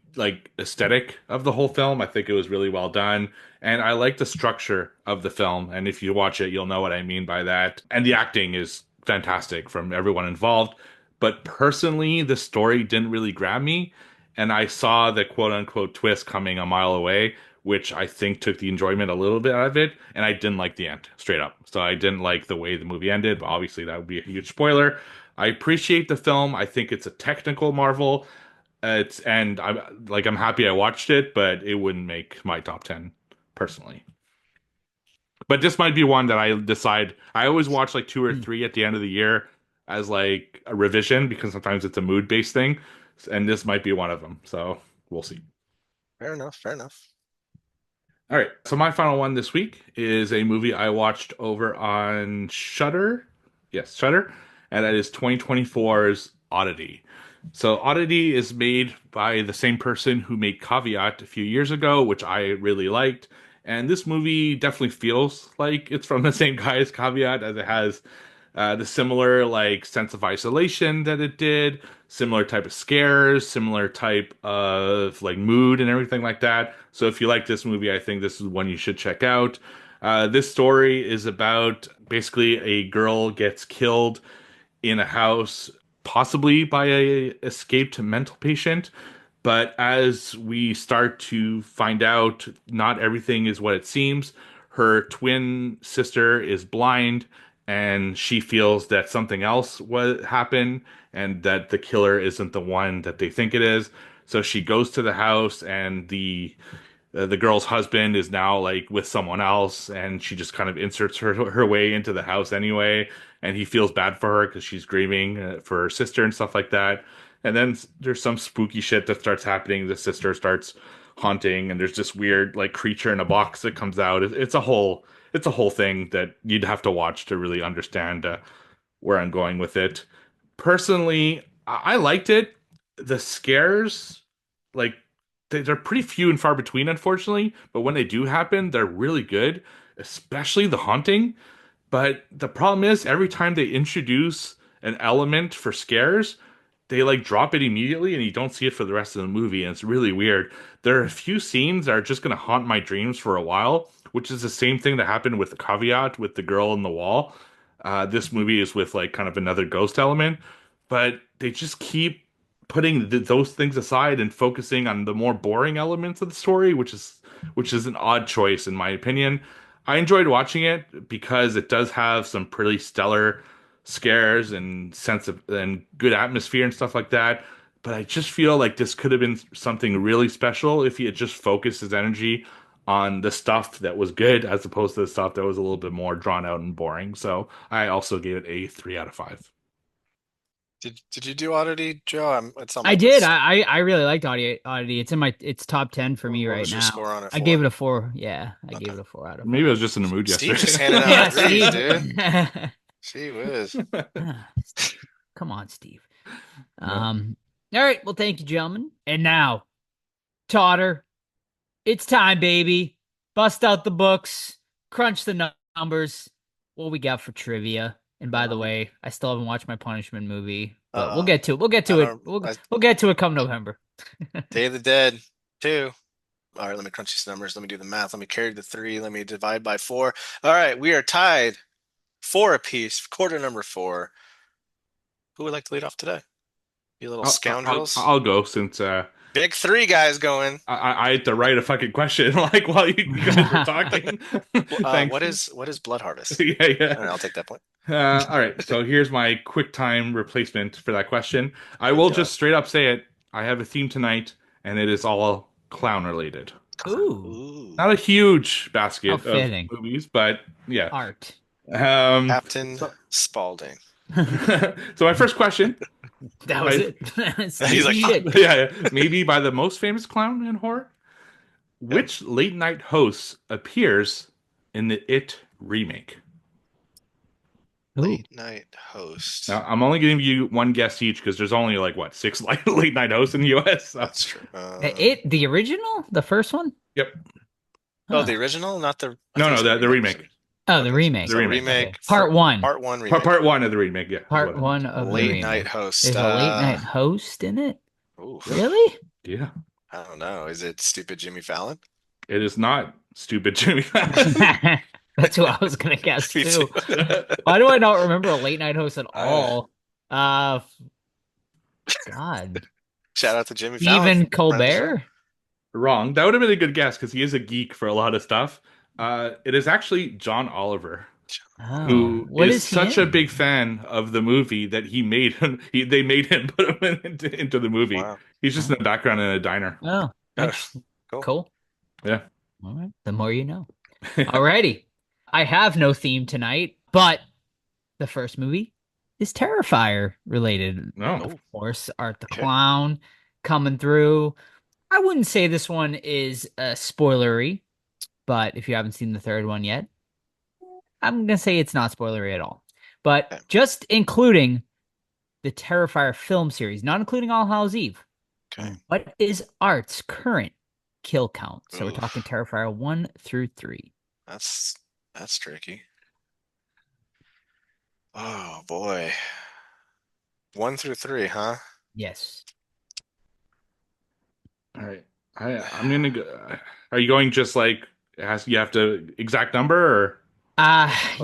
aesthetic of the whole film. I think it was really well done. And I like the structure of the film. And if you watch it, you'll know what I mean by that. And the acting is fantastic from everyone involved. But personally, the story didn't really grab me, and I saw the quote unquote twist coming a mile away, which I think took the enjoyment a little bit out of it, and I didn't like the end, straight up. So I didn't like the way the movie ended, but obviously that would be a huge spoiler. I appreciate the film. I think it's a technical marvel. I'm happy I watched it, but it wouldn't make my top 10 personally. But this might be one that I decide. I always watch like 2 or 3 at the end of the year as like a revision because sometimes it's a mood based thing, and this might be one of them. So we'll see. Fair enough, fair enough. All right. So my final one this week is a movie I watched over on Shudder. Yes, Shudder, and that is 2024's Oddity. So Oddity is made by the same person who made Caveat a few years ago, which I really liked. And this movie definitely feels like it's from the same guy as Caveat, as it has the similar like sense of isolation that it did, similar type of scares, similar type of like mood and everything like that. So if you like this movie, I think this is one you should check out. This story is about basically a girl gets killed in a house, possibly by a escaped mental patient. But as we start to find out, not everything is what it seems. Her twin sister is blind, and she feels that something else was happened, and that the killer isn't the one that they think it is. So she goes to the house, and the girl's husband is now like with someone else, and she just kind of inserts her way into the house anyway, and he feels bad for her because she's grieving for her sister and stuff like that. And then there's some spooky shit that starts happening. The sister starts haunting, and there's this weird like creature in a box that comes out. It's a whole thing that you'd have to watch to really understand where I'm going with it. Personally, I liked it. The scares, like they're pretty few and far between, unfortunately. But when they do happen, they're really good, especially the haunting. But the problem is, every time they introduce an element for scares, they like drop it immediately and you don't see it for the rest of the movie, and it's really weird. There are a few scenes that are just gonna haunt my dreams for a while, which is the same thing that happened with the Caveat with the girl in the wall. This movie is with like kind of another ghost element, but they just keep putting those things aside and focusing on the more boring elements of the story, which is an odd choice in my opinion. I enjoyed watching it because it does have some pretty stellar scares and sense of and good atmosphere and stuff like that. But I just feel like this could have been something really special if he had just focused his energy on the stuff that was good as opposed to the stuff that was a little bit more drawn out and boring. So I also gave it a 3 out of 5. Did you do Oddity, Joe? It's on my I did. list. I really liked Oddity. It's top 10 for me What right was your now. score on it I for? gave it a 4. Yeah, I gave Okay. it a 4 out of 5. Maybe I was just in the mood Steve yesterday. just handed Yeah, out threes, dude. Steve. Gee whiz. Steve. Come on, Steve. All right. Well, thank you, gentlemen. And now, Totter, it's time, baby. Bust out the books, crunch the numbers. What we got for trivia? And by the way, I still haven't watched my Punishment movie, but we'll get to it. We'll get to it. We'll get to it come November. Day of the Dead 2. All right, let me crunch these numbers. Let me do the math. Let me carry the 3. Let me divide by 4. All right, we are tied 4 apiece. Quarter number 4. Who would like to lead off today? You little scoundrels. I'll go since Big 3 guys going. I had to write a fucking question like while you guys were talking. What is Blood Harvest? Yeah. All right, I'll take that point. All right, so here's my quick time replacement for that question. I will just straight up say it. I have a theme tonight, and it is all clown related. Ooh. Not a huge basket How of fitting. movies, but yeah. Art. Captain Spaulding. So my first question. That was it. He's like, Shit. Yeah, maybe by the most famous clown in horror. Which late night host appears in the It remake? Late night host. Now, I'm only giving you one guess each because there's only like what 6 late night hosts in the U.S. So. That's true. The original, the first one. Yep. Oh, the original, not the. No, the remake. Oh, the remake. The remake. Okay. Part 1. Part 1 remake. Part 1 of the remake. Yeah. Part 1 of the late remake. night host. There's a late night host in it. Ooh. Really? Yeah. I don't know. Is it Stupid Jimmy Fallon? It is not Stupid Jimmy Fallon. That's who I was gonna guess Me too. too. Why do I not remember a late night host at all? God. Shout out to Jimmy Fallon. Stephen Colbert? Wrong. That would have been a good guess because he is a geek for a lot of stuff. It is actually John Oliver, who is such a big fan of the movie that he made him. They made him put him into the movie. Wow. He's just in the background in a diner. Oh, cool. Yeah. All right. The more you know. Alrighty. I have no theme tonight, but the first movie is Terrifier related. Oh. Of course, Art the Clown coming through. I wouldn't say this one is spoilery, but if you haven't seen the third one yet, I'm going to say it's not spoilery at all. But just including the Terrifier film series, not including All Hallows Eve. Okay. What is Art's current kill count? So we're talking Terrifier 1 through 3. That's tricky. Oh boy. 1 through 3, huh? Yes. All right. I'm gonna go. Are you going just like you have to exact number or?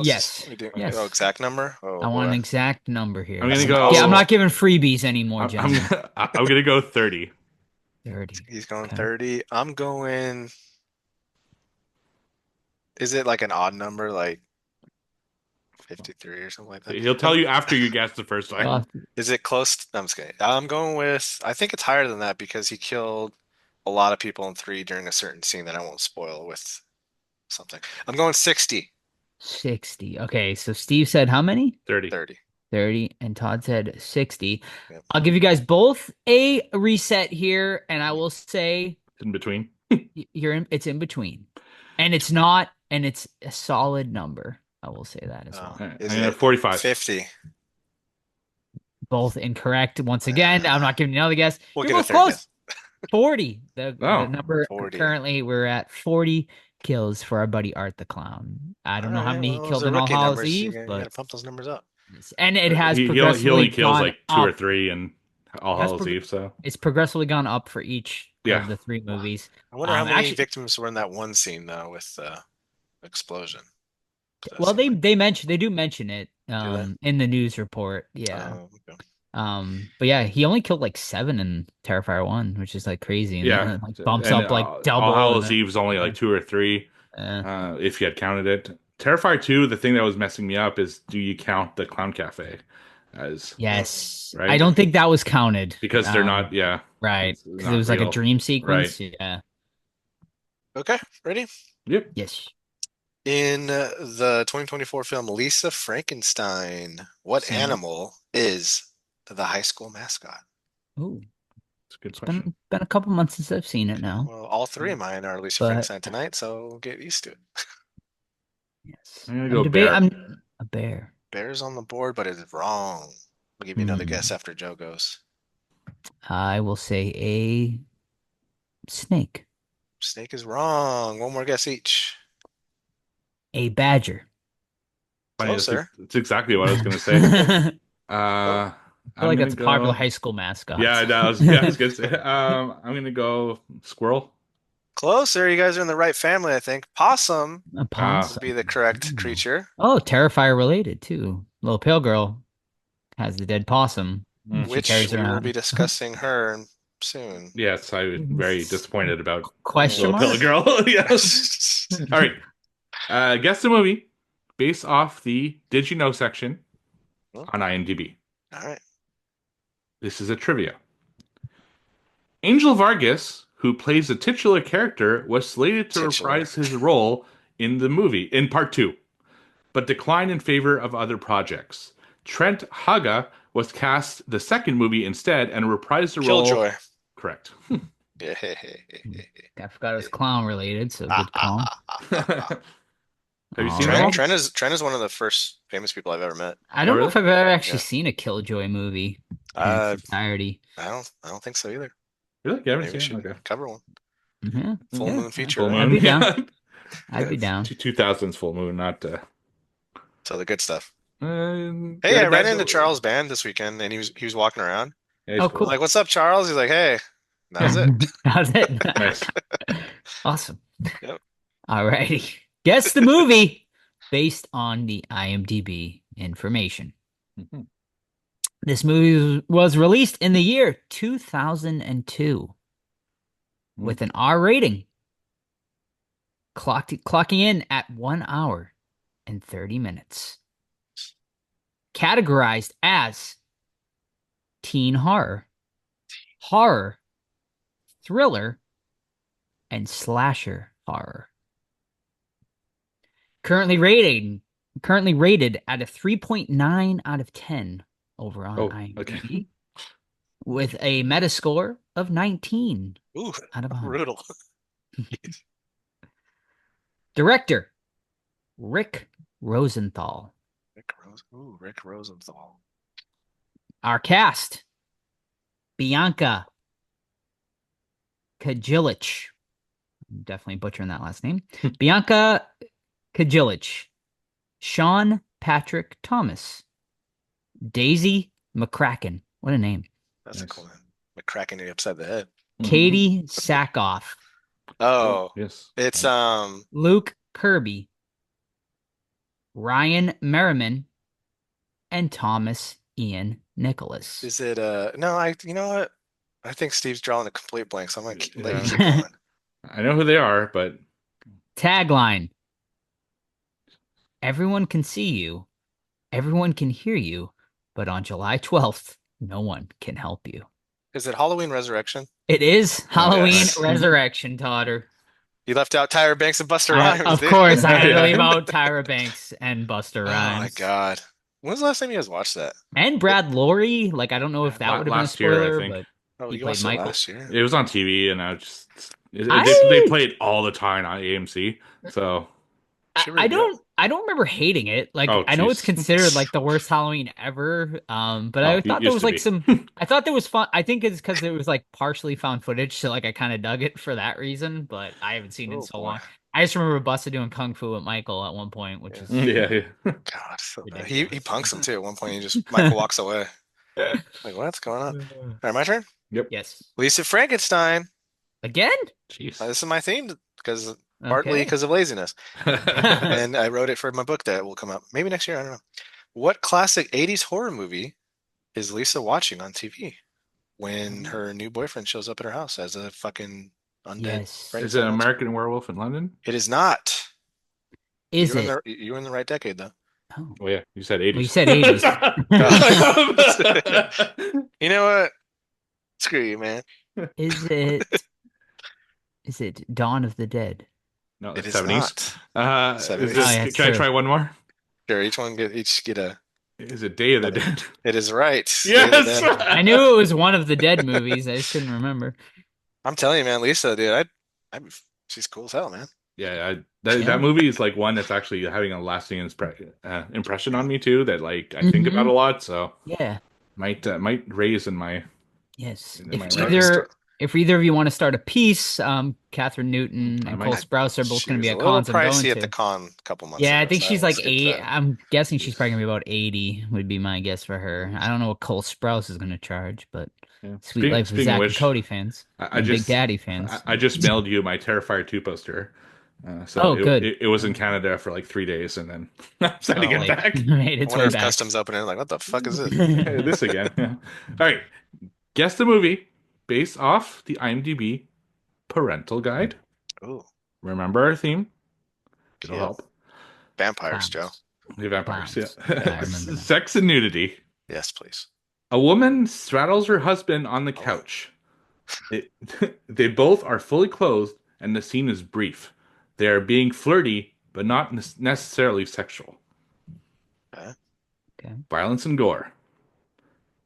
Yes. Yes. Oh, exact number? Oh, I want an exact number here. I'm gonna go. Yeah, I'm not giving freebies anymore, gentlemen. I'm gonna go 30. 30. He's going 30. I'm going. Is it like an odd number, like 53 or something like that? He'll tell you after you guess the first time. Is it close? I'm just kidding. I'm going with. I think it's higher than that because he killed a lot of people in 3 during a certain scene that I won't spoil with something. I'm going 60. 60. Okay, so Steve said how many? 30. 30, and Todd said 60. Yep. I'll give you guys both a reset here, and I will say in between. It's in between, and it's not, and it's a solid number. I will say that as well. Is it 45? 50. Both incorrect once again. I'm not giving you another guess. We'll You're get a both third close. guess. 40. The number 40. Currently we're at 40 kills for our buddy Art the Clown. I don't know how many he killed in All Hallows Eve, you but gotta pump those numbers up. And it has he only kills like 2 or 3 and All That's Hallows Eve. So It's progressively gone up for each yeah, of the 3 movies. I wonder how many Actually, victims were in that one scene though with the explosion. That well, seemed they like, they do mention it do they? in the news report. Yeah. Oh, okay. But yeah, he only killed like 7 in Terrifier 1, which is like crazy, and then yeah, it like bumps and up like All double. And Hallows then, Eve is only like 2 or 3, uh, if you had counted it. Terrifier 2, the thing that was messing me up is, do you count the Clown Cafe as yes, I right? don't think that was counted. Because they're not, yeah, Right, it's because it not was like a real, dream right? sequence. Yeah. Okay, ready? Yep. Yes. In the 2024 film Lisa Frankenstein, what Seen it. animal is the high school mascot? Ooh, It's a good it's question. been a couple months since I've seen it Okay, now, well, all 3 of mine are Lisa but Frankenstein tonight, so get used to it. yes, I'm gonna I'm go debate. bear. I'm a bear. Bear's on the board, but it's wrong. I'll give you another guess after Joe goes. I will say a snake, Snake is wrong. One more guess each. a badger. Funny, Closer. that's exactly what I was gonna say. I Oh, feel I'm like gonna that's a popular go. high school mascot. Yeah, yeah, I was gonna say. I'm gonna go squirrel. closer. You guys are in the right family, I think. Possum A would possum. be the correct creature, Oh, Terrifier related too. Little pale girl has the dead possum Mm. that she which carries we will be around. discussing her soon. Yes, I was very disappointed about Question Little mark? Pillow Girl. Yes. All right. Guess the movie based off the Did You Know section All on IMDb. right. This is a trivia. Angel Vargas, who plays the titular character, was slated to Titular. reprise his role in the movie in part 2, but declined in favor of other projects. Trent Haga was cast the second movie instead and reprised the role. Killjoy. Correct. Yeah. I forgot it was clown related, so good call. Have you All seen them Trent, all? right. Trent is one of the first famous people I've ever met. I Oh, don't know really? if I've ever actually Yeah. seen a Killjoy movie in its Uh, entirety. I don't think so either. Really? You haven't Maybe we seen should it? Okay. cover one. Yeah, Full yeah. moon feature, Full right? I'd moon. be down. Yeah. I'd be down. 2000s full moon, not. So the good stuff. Yeah, Hey, I ran that, into Charles Band this weekend, and he was walking around. yeah, he's Oh, I was cool. like, "What's up, Charles?" He's like, "Hey, that was it." How's it? Nice. Awesome. Yep. All righty. Guess the movie based on the IMDb information. Mhm. This movie was released in the year 2002 with an R rating, clocking in at 1 hour and 30 minutes. Categorized as teen horror, horror, thriller, and slasher horror. Currently rated at a 3.9 out of 10 over on Oh, IMDb, okay. with a Metascore of 19 Ooh, out of 100. brutal. Director Rick Rosenthal. Rick Rosenthal. Our cast: Bianca Kajilich. I'm definitely butchering that last name. Bianca Kajilich. Sean Patrick Thomas. Daisy McCracken. What a name. That's a Nice. cool one. Like cracking you upside the head. Katie Sackhoff. Oh, yes. it's Luke Kirby. Ryan Merriman. And Thomas Ian Nicholas. is it no, you know what? I think Steve's drawing a complete blank, so I'm gonna let you Yeah. keep going. I know who they are, but Tagline: everyone can see you, everyone can hear you, but on July 12th, no one can help you. Is it Halloween Resurrection? It is Halloween Yes. Resurrection, Totter. You left out Tyra Banks and Buster Rhymes. Of dude. course, I had to Yeah. leave out Tyra Banks and Buster Oh Rhymes. my God. When's the last time you guys watched that? And Brad Lorre. Like, I don't know if that would have been a Last year, I spoiler, think. but Oh, he you played watched it Michael. last year. It was on TV, and I just I- they play it all the time on AMC. So Should I review it. don't remember hating it. Like, Oh, I know it's jeez. considered like the worst Halloween ever. But I it thought there used was to like be. some. I thought there was fun. I think it's because it was like partially found footage, so like I kind of dug it for that reason. But I haven't seen it in Oh, so boy. long. I just remember Busta doing kung fu with Michael at one point, which is Yeah. God, so bad. He ridiculous. punks him too at one point. He just Michael walks away. Like, what's going on? All right, my turn. Yep. Yes. Lisa Frankenstein. Again? Jeez. This is my theme because partly Okay. because of laziness. And I wrote it for my book that will come out maybe next year. I don't know. What classic 80s horror movie is Lisa watching on TV when her new boyfriend shows up at her house as a fucking undead Yes. Is it Frankenstein monster? American Werewolf in London? It is not. Is You're in it? you're in the right decade though. Oh. Oh yeah, you said Well, 80s. you said 80s. You know what? Screw you, man. Is it Dawn of the Dead? No, It it's is 70s. not. Is 70s. Oh, yeah, it, it's can I true. try one more? Sure, each get a. Is it Day of the Dead? It is right. Day of the Yes. Dead. I knew it was one of the Dead movies. I just couldn't remember. I'm telling you, man, Lisa, dude, she's cool as hell, man. Yeah, that movie is like one that's actually having a lasting impression on me too. That like I think about a lot. So Yeah. might raise in my Yes. in If my either of you want to start a piece, Catherine Newton I and might- Cole Sprouse are both She going to be was at a little cons I'm going pricey at to. the con a couple months Yeah, ago. I think so she's like skipped 8. that. I'm guessing she's probably going to be about 80 would be my guess for her. I don't know what Cole Sprouse is going to charge, but Yeah. Sweet Life of Speaking Zach of and which, Cody fans. I And Big just Daddy fans. I just mailed you my Terrifier 2 poster. So Oh, good. It was in Canada for like 3 days, and then I'm sending Oh, it Like, back. made I its wonder way if back. customs opening like, what the fuck is it? This again. Yeah. All right, guess the movie based off the IMDb parental guide. Ooh, Remember our theme. It'll yeah. help. Vampires, Clowns. Joe. The vampires. Clowns. Yeah. Yeah, I remember that. Sex and nudity. Yes, please. A woman straddles her husband on the couch. They both are fully clothed, and the scene is brief. They are being flirty, but not necessarily sexual. Okay. Violence and gore.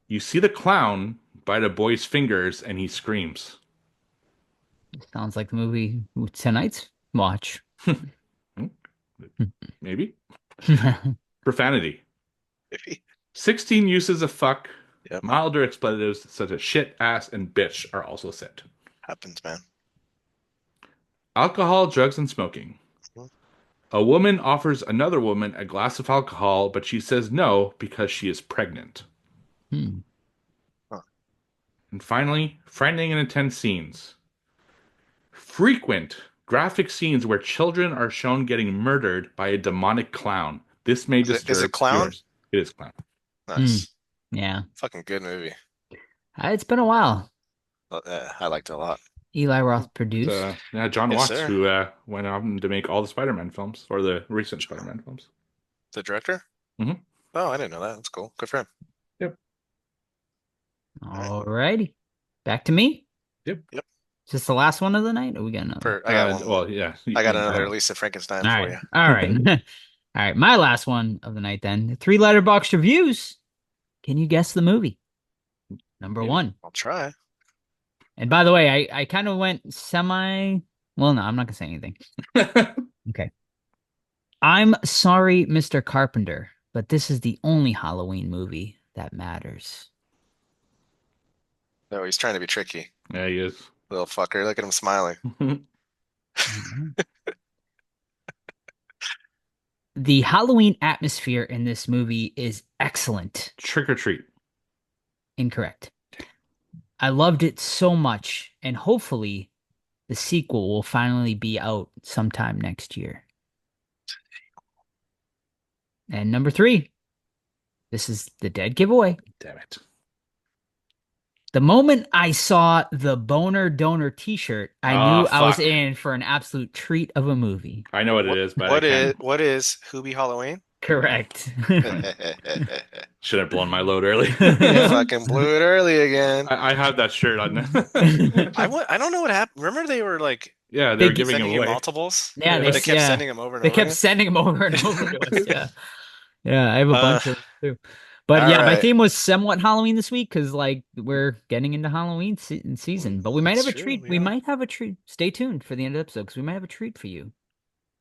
You see the clown bite a boy's fingers, and he screams. Sounds like the movie tonight's watch. Maybe. Profanity. Maybe. 16 uses of fuck. Yep. Milder expletives such as shit, ass, and bitch are also said. Happens, man. Alcohol, drugs, and smoking. Mhm. A woman offers another woman a glass of alcohol, but she says no because she is pregnant. Hmm. And finally, frightening and intense scenes. Frequent graphic scenes where children are shown getting murdered by a demonic clown. This may disturb Is it clown? viewers. It is clown. Nice. Yeah. Fucking good movie. It's been a while. I liked it a lot. Eli Roth produced. John Yes, Watts, sir. who went on to make all the Spider-Man films, or the recent Spider-Man films. The director? Mhm. Oh, I didn't know that. That's cool. Good for him. Yep. Alrighty. Back to me? Yep. Yep. Is this the last one of the night? Or we got another? I got one. Well, yeah. I got another Lisa Frankenstein All for right. you. All right. All right. My last one of the night then. 3 letterbox reviews. Can you guess the movie? Number 1. I'll try. And by the way, I kind of went semi. Well, no, I'm not going to say anything. Okay. I'm sorry, Mr. Carpenter, but this is the only Halloween movie that matters. No, he's trying to be tricky. Yeah, he is. Little fucker. Look at him smiling. The Halloween atmosphere in this movie is excellent. Trick or Treat. Incorrect. I loved it so much, and hopefully the sequel will finally be out sometime next year. And number 3, this is the dead giveaway. Damn it. The moment I saw the Boner Donor t-shirt, I knew I was in for an absolute treat of a movie. I know what it is, but what is Hoobie Halloween? Correct. Should have blown my load early. You fucking blew it early again. I have that shirt on. I don't know what happened. Remember they were like Yeah, they were giving sending them you away. multiples? Yeah, But they kept sending them over and They over kept again? sending them over and over to us. Yeah. Yeah, I have a bunch of them too. But all yeah, my right. theme was somewhat Halloween this week because like we're getting into Halloween season. But we might have That's a true, treat. we We are. might have a treat. Stay tuned for the end of the episode because we might have a treat for you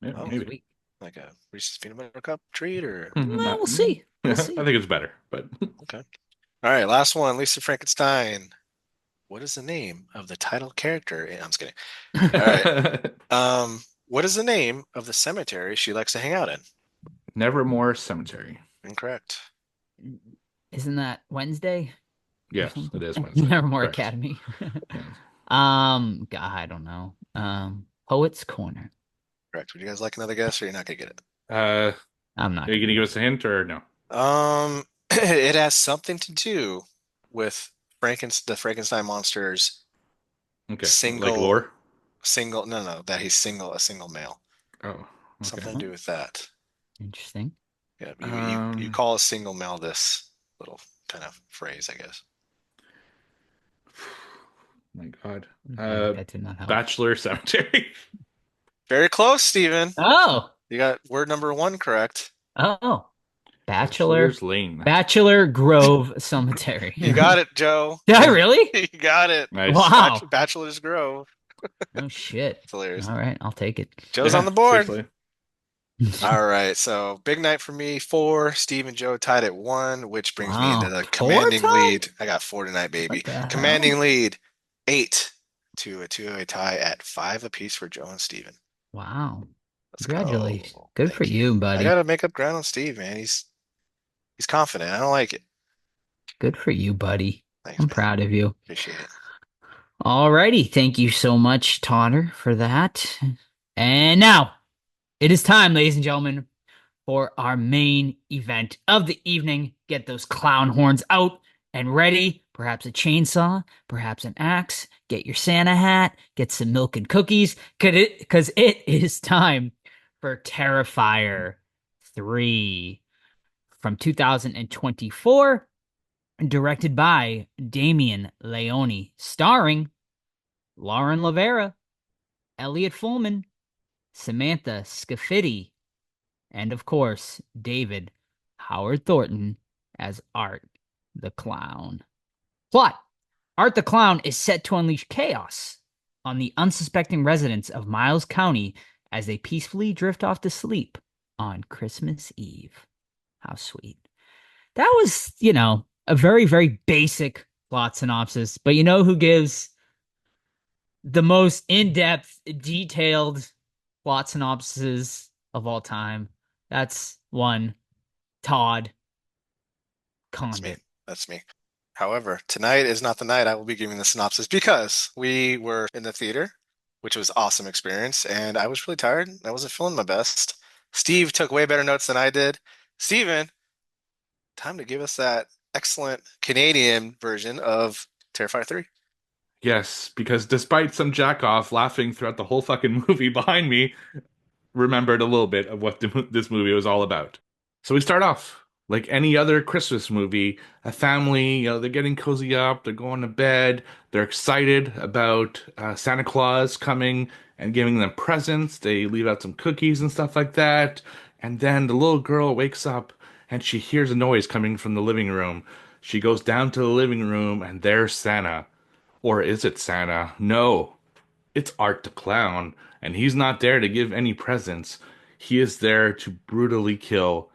Yeah, Oh, next maybe. week. Like a Reese's peanut butter cup treat or Well, we'll see. We'll see. I think it's better, but okay. All right, last one. Lisa Frankenstein. What is the name of the title character? I'm just kidding. All right. What is the name of the cemetery she likes to hang out in? Nevermore Cemetery. Incorrect. Isn't that Wednesday? or Yes, it something. is Wednesday. Nevermore Correct. Academy. Yes. God, I don't know. Poet's Corner. Correct. Would you guys like another guess, or you're not gonna get it? Uh, I'm not are you gonna gonna give get us a hint or no? It has something to do with the Frankenstein monster's Okay, like single, lore. no, that he's single, a single male. Oh, okay. Something to it. do with that. Interesting. Yeah, you Um, call a single male this little kind of phrase, I guess. my God. That did not help. Bachelor Cemetery. Very close, Stephen. Oh, You got word number one correct. oh, Bachelor, Bachelor's Lane. Bachelor Grove Cemetery. You got it, Joe. Did I really? You got it. Nice. Wow. Bachelor's Grove. Oh shit. It's hilarious. All right, I'll take it. Joe's on Yeah, the board. seriously. All right, so big night for me. 4. Steve and Joe tied at 1, which brings me into Wow. the 4 commanding tie? lead. I got 4 tonight, baby. What the hell? Commanding lead, 8 to a 2-way tie at 5 apiece for Joe and Steven. Wow. Let's Congratulations. go. Good Thank for you, I buddy. gotta make up ground on Steve, man. He's confident. I don't like it. Good for you, buddy. Thanks, I'm man. proud of you. Appreciate it. Alrighty. Thank you so much, Tonner, for that. And now it is time, ladies and gentlemen, for our main event of the evening. Get those clown horns out and ready. Perhaps a chainsaw, perhaps an axe. Get your Santa hat, get some milk and cookies, because it is time for Terrifier 3 from 2024, directed by Damien Leone, starring Lauren Lavera, Elliot Fullman, Samantha Scafidi, and of course, David Howard Thornton as Art the Clown. Plot: Art the Clown is set to unleash chaos on the unsuspecting residents of Miles County as they peacefully drift off to sleep on Christmas Eve. How sweet. That was, a very, very basic plot synopsis, but you know who gives the most in-depth, detailed plot synopses of all time? That's one Todd That's me. Condit. That's me. However, tonight is not the night I will be giving the synopsis because we were in the theater, which was awesome experience, and I was really tired. I wasn't feeling my best. Steve took way better notes than I did. Steven, time to give us that excellent Canadian version of Terrifier 3. Yes, because despite some jack off laughing throughout the whole fucking movie behind me, remembered a little bit of what this movie was all about. So we start off like any other Christmas movie, a family, they're getting cozy up, they're going to bed, they're excited about Santa Claus coming and giving them presents. They leave out some cookies and stuff like that. And then the little girl wakes up and she hears a noise coming from the living room. She goes down to the living room and there's Santa. Or is it Santa? No, it's Art the Clown, and he's not there to give any presents. He is there to brutally kill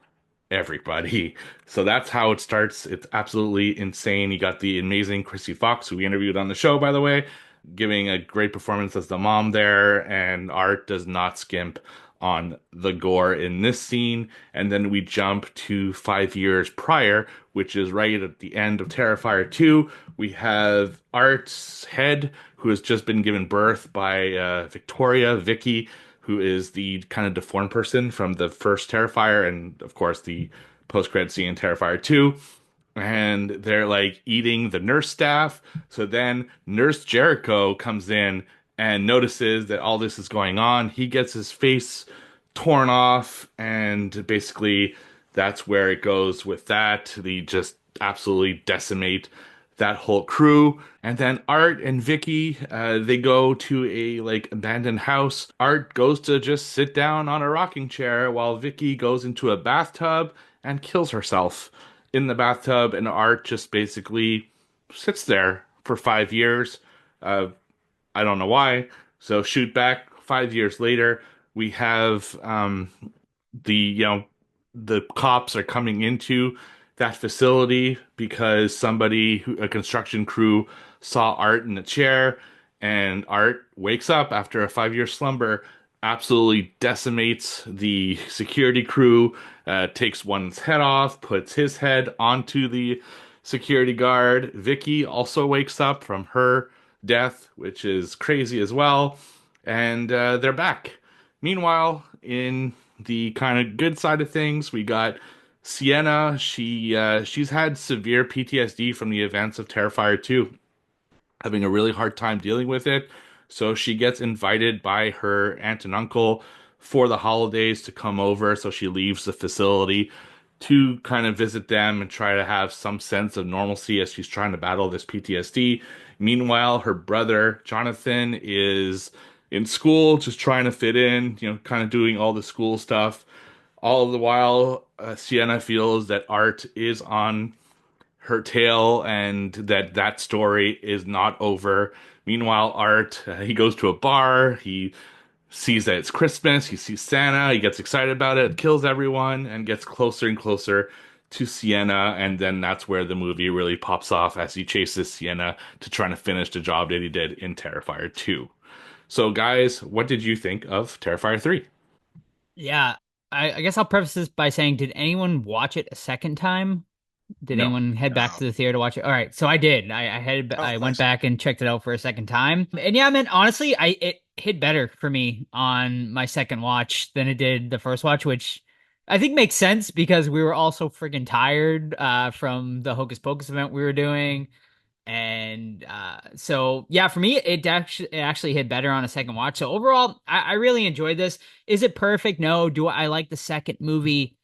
everybody. So that's how it starts. It's absolutely insane. You got the amazing Chrissy Fox, who we interviewed on the show, by the way, giving a great performance as the mom there, and Art does not skimp on the gore in this scene. And then we jump to 5 years prior, which is right at the end of Terrifier 2. We have Art's head, who has just been given birth by Vicky, who is the kind of deformed person from the first Terrifier, and of course the post-credit scene in Terrifier 2. And they're like eating the nurse staff. So then Nurse Jericho comes in and notices that all this is going on. He gets his face torn off, and basically that's where it goes with that. They just absolutely decimate that whole crew. And then Art and Vicky, they go to a like abandoned house. Art goes to just sit down on a rocking chair while Vicky goes into a bathtub and kills herself in the bathtub, and Art just basically sits there for 5 years. I don't know why. So shoot back 5 years later, we have the the cops are coming into that facility because a construction crew saw Art in a chair, and Art wakes up after a 5 year slumber, absolutely decimates the security crew, takes one's head off, puts his head onto the security guard. Vicky also wakes up from her death, which is crazy as well. And they're back. Meanwhile, in the kind of good side of things, we got Sienna. She's had severe PTSD from the events of Terrifier 2, having a really hard time dealing with it. So she gets invited by her aunt and uncle for the holidays to come over. So she leaves the facility to kind of visit them and try to have some sense of normalcy as she's trying to battle this PTSD. Meanwhile, her brother, Jonathan, is in school, just trying to fit in, kind of doing all the school stuff. All the while, Sienna feels that Art is on her tale and that story is not over. Meanwhile, Art, he goes to a bar, he sees that it's Christmas, he sees Santa, he gets excited about it, kills everyone, and gets closer and closer to Sienna, and then that's where the movie really pops off as he chases Sienna to try to finish the job that he did in Terrifier 2. So guys, what did you think of Terrifier 3? Yeah, I guess I'll preface this by saying, did anyone watch it a second time? Did No. anyone head back to the theater to watch it? All right, so I did. Oh, I went nice. back and checked it out for a second time. And yeah, man, honestly, I it hit better for me on my second watch than it did the first watch, which I think makes sense because we were all so friggin' tired from the Hocus Pocus event we were doing. And so yeah, for me, it actually hit better on a second watch. So overall, I really enjoyed this. Is it perfect? No. Do I like the second movie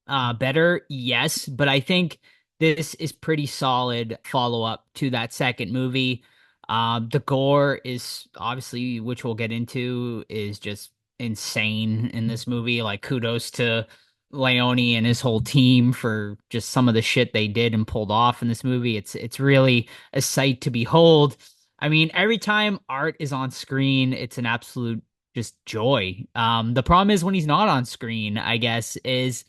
better? Yes, but I think this is pretty solid follow up to that second movie. The gore is obviously, which we'll get into, is just insane in this movie. Like kudos to Leone and his whole team for just some of the shit they did and pulled off in this movie. It's really a sight to behold. I mean, every time Art is on screen, it's an absolute just joy. The problem is when he's not on screen, I guess, is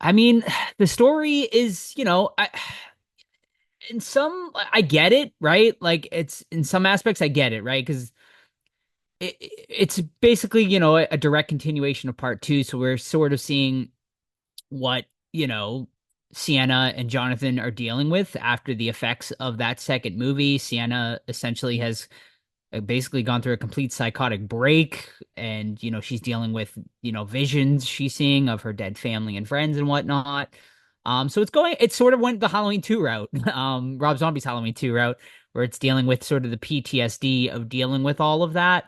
I mean, the story is, in some, I get it, right? Like, it's in some aspects, I get it, right? Because it's basically, a direct continuation of part two. So we're sort of seeing what, Sienna and Jonathan are dealing with after the effects of that second movie. Sienna essentially has basically gone through a complete psychotic break, and she's dealing with visions she's seeing of her dead family and friends and whatnot. So it sort of went the Halloween 2 route, Rob Zombie's Halloween 2 route, where it's dealing with sort of the PTSD of dealing with all of that.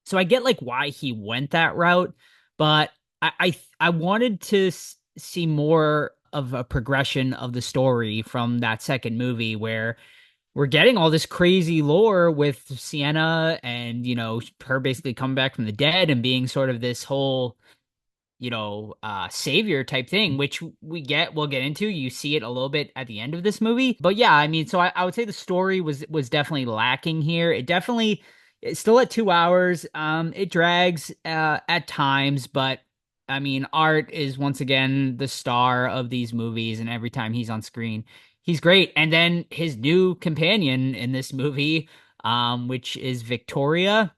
So I get like why he went that route, but I wanted to see more of a progression of the story from that second movie, where we're getting all this crazy lore with Sienna and, her basically coming back from the dead and being sort of this whole, savior type thing, which we'll get into. You see it a little bit at the end of this movie. But yeah, I mean, so I would say the story was definitely lacking here. It's still at 2 hours. It drags at times, but I mean, Art is once again the star of these movies, and every time he's on screen, he's great. And then his new companion in this movie, which is Victoria,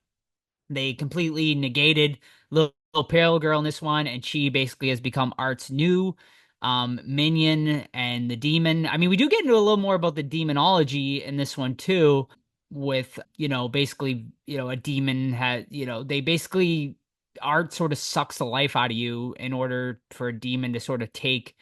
they completely negated little pale girl in this one, and she basically has become Art's new minion and the demon. I mean, we do get into a little more about the demonology in this one too, with basically a demon has they basically Art sort of sucks the life out of you in order for a demon to sort of take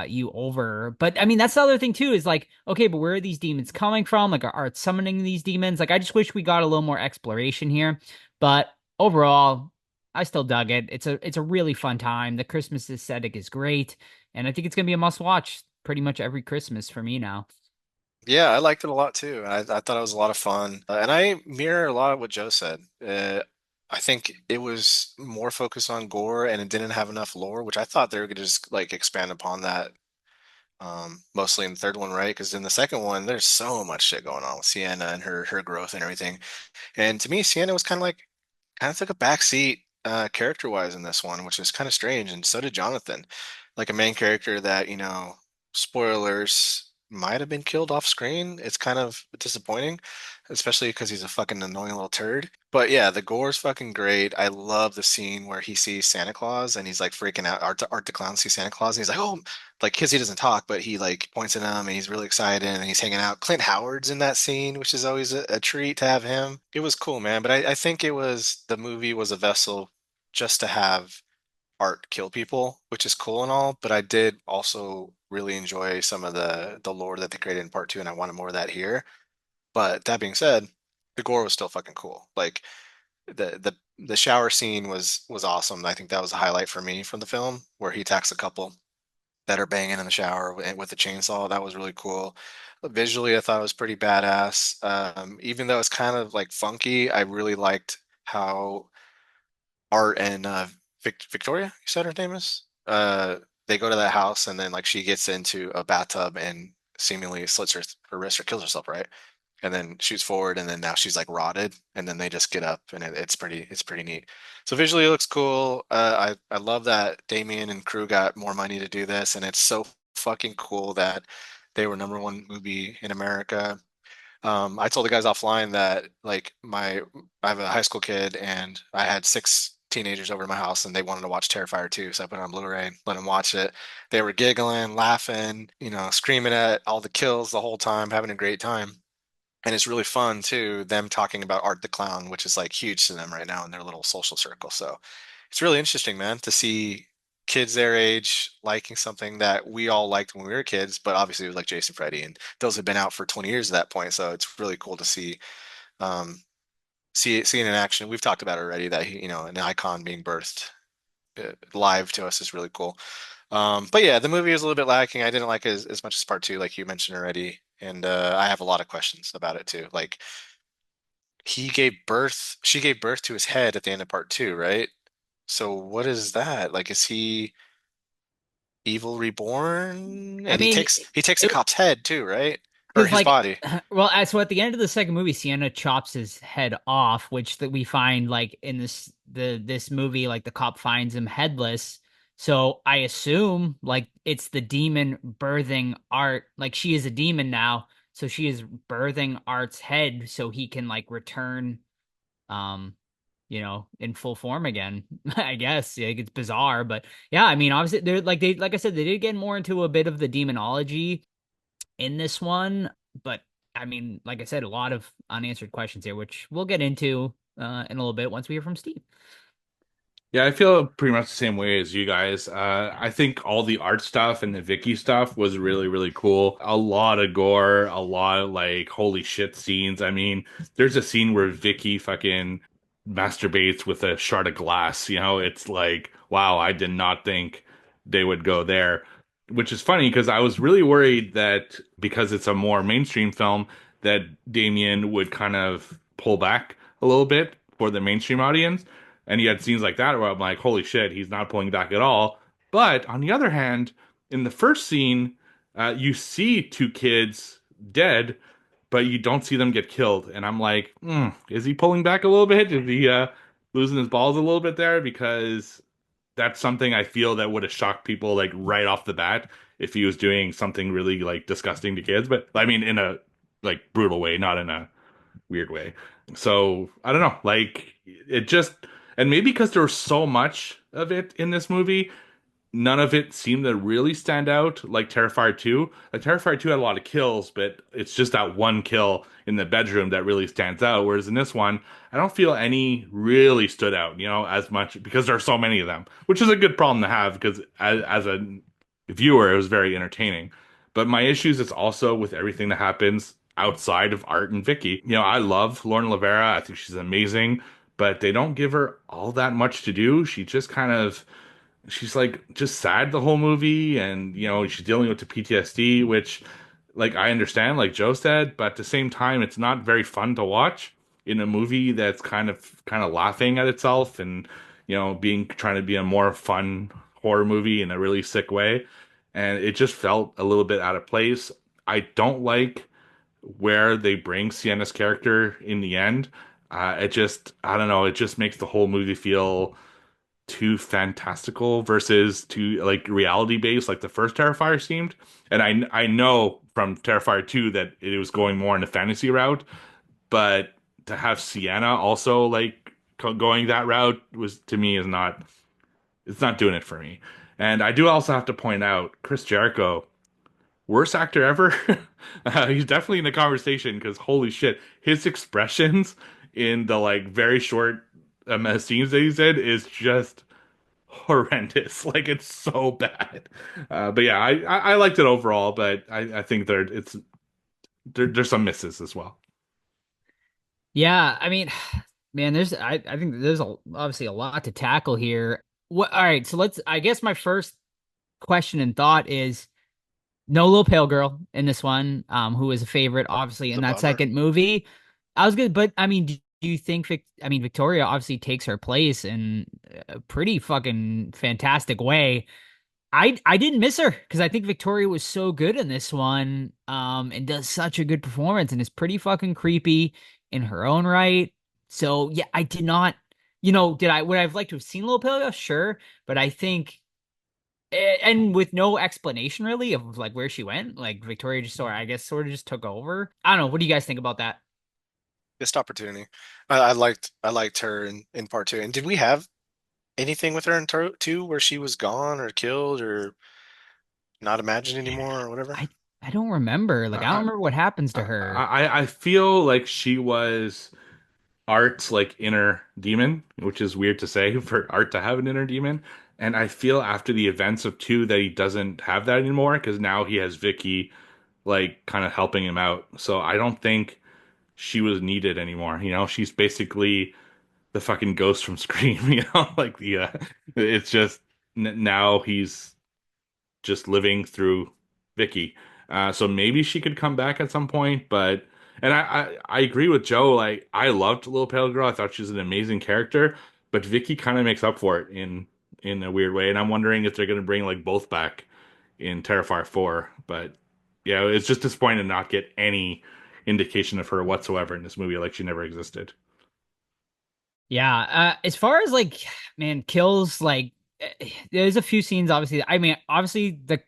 you over. But I mean, that's the other thing too, is like, okay, but where are these demons coming from? Like, are Art summoning these demons? Like, I just wish we got a little more exploration here. But overall, I still dug it. It's a really fun time. The Christmas aesthetic is great, and I think it's gonna be a must watch pretty much every Christmas for me now. Yeah, I liked it a lot too. I thought it was a lot of fun. And I mirror a lot of what Joe said. I think it was more focused on gore and it didn't have enough lore, which I thought they were going to just like expand upon that mostly in the third one, right? Because in the second one, there's so much shit going on with Sienna and her growth and everything. And to me, Sienna was kind of took a back seat character wise in this one, which is kind of strange. And so did Jonathan, like a main character that, spoilers, might have been killed off screen. It's kind of disappointing. especially because he's a fucking annoying little turd. But yeah, the gore's fucking great. I love the scene where he sees Santa Claus and he's like freaking out. Art the Clown sees Santa Claus and he's like, oh, like, because he doesn't talk, but he like points at him and he's really excited and he's hanging out. Clint Howard's in that scene, which is always a treat to have him. It was cool, man. But I think the movie was a vessel just to have Art kill people, which is cool and all, but I did also really enjoy some of the lore that they created in part two, and I wanted more of that here. But that being said, the gore was still fucking cool. Like the shower scene was awesome. I think that was a highlight for me from the film, where he attacks a couple that are banging in the shower with the chainsaw. That was really cool. Visually, I thought it was pretty badass. Even though it's kind of like funky, I really liked how Art and Victoria, you said her name is. They go to that house and then like she gets into a bathtub and seemingly slits her wrist or kills herself, right? And then shoots forward and then now she's like rotted and then they just get up and it's pretty neat. So visually it looks cool. I love that Damien and crew got more money to do this and it's so fucking cool that they were number one movie in America. I told the guys offline that like I have a high school kid and I had six teenagers over to my house and they wanted to watch Terrifier 2, so I put it on Blu-ray, let them watch it. They were giggling, laughing, screaming at all the kills the whole time, having a great time. And it's really fun too, them talking about Art the Clown, which is like huge to them right now in their little social circle. So it's really interesting, man, to see kids their age liking something that we all liked when we were kids, but obviously it was like Jason Freddy, and those have been out for 20 years at that point. So it's really cool to um, see it in action. We've talked about it already that an icon being birthed live to us is really cool. But yeah, the movie was a little bit lacking. I didn't like it as much as part two, like you mentioned already, and I have a lot of questions about it too. Like she gave birth to his head at the end of part two, right? So what is that? Like, is he evil reborn? I And mean, he takes a it, cop's head too, right? Or because his like, body. well, so at the end of the second movie, Sienna chops his head off, which that we find like in this movie, like the cop finds him headless. So I assume like it's the demon birthing Art. Like she is a demon now, so she is birthing Art's head so he can like return, um, in full form again. I guess like it's bizarre, but yeah, I mean, obviously like I said, they did get more into a bit of the demonology in this one, but I mean, like I said, a lot of unanswered questions here, which we'll get into in a little bit once we hear from Steve. Yeah, I feel pretty much the same way as you guys. I think all the art stuff and the Vicky stuff was really, really cool. A lot of gore, a lot of like holy shit scenes. I mean, there's a scene where Vicky fucking masturbates with a shard of glass. It's like, wow, I did not think they would go there. Which is funny because I was really worried that because it's a more mainstream film, that Damien would kind of pull back a little bit for the mainstream audience. And he had scenes like that where I'm like, holy shit, he's not pulling back at all. But on the other hand, in the first scene, you see two kids dead, but you don't see them get killed. And I'm like, is he pulling back a little bit? Is he losing his balls a little bit there? Because that's something I feel that would have shocked people like right off the bat if he was doing something really like disgusting to kids. But I mean, in a like brutal way, not in a weird way. So I don't know, like it just, and maybe because there was so much of it in this movie, none of it seemed to really stand out like Terrifier 2. Like Terrifier 2 had a lot of kills, but it's just that one kill in the bedroom that really stands out. Whereas in this one, I don't feel any really stood out, as much because there are so many of them, which is a good problem to have because as a viewer, it was very entertaining. But my issues is also with everything that happens outside of Art and Vicky. I love Lauren Lavera. I think she's amazing, but they don't give her all that much to do. She's like just sad the whole movie, and she's dealing with the PTSD, which like I understand, like Joe said, but at the same time it's not very fun to watch in a movie that's kind of laughing at itself and being trying to be a more fun horror movie in a really sick way, and it just felt a little bit out of place. I don't like where they bring Sienna's character in the end. I don't know, it just makes the whole movie feel too fantastical versus too like reality based like the first Terrifier seemed. And I know from Terrifier 2 that it was going more in the fantasy route, but to have Sienna also like going that route was to me is not it's not doing it for me. And I do also have to point out Chris Jericho, worst actor ever. He's definitely in the conversation because holy shit, his expressions in the like very short scenes that he's in is just horrendous. Like it's so bad. But yeah, I liked it overall, but I think there's some misses as well. Yeah, I mean, man, I think there's obviously a lot to tackle here. What all right, so I guess my first question and thought is no little pale girl in this one, who is a favorite, obviously, It's in a that bummer. second movie. I was good, but I mean, do you think I mean, Victoria obviously takes her place in a pretty fucking fantastic way. I didn't miss her because I think Victoria was so good in this one, and does such a good performance and is pretty fucking creepy in her own right. So yeah, I did not, would I've liked to have seen Lil Pilga? Sure, but I think, and with no explanation really of like where she went, like Victoria just sort of, I guess, sort of just took over. I don't know. What do you guys think about that? Missed opportunity. I liked her in part two. And did we have anything with her in two where she was gone or killed or not imagined Man, anymore or whatever? I don't remember. Like I don't I remember what happens to I her. I feel like she was Art's like inner demon, which is weird to say for Art to have an inner demon. And I feel after the events of two that he doesn't have that anymore because now he has Vicky like kind of helping him out. So I don't think she was needed anymore. She's basically the fucking ghost from Scream. Like it's just now he's just living through Vicky. So maybe she could come back at some point, but and I agree with Joe. Like I loved Little Pale Girl. I thought she was an amazing character, but Vicky kind of makes up for it in a weird way. And I'm wondering if they're gonna bring like both back in Terrifier 4. But yeah, it's just disappointing to not get any indication of her whatsoever in this movie, like she never existed. Yeah, as far as like, man, kills, like, there's a few scenes, obviously. I mean, obviously, the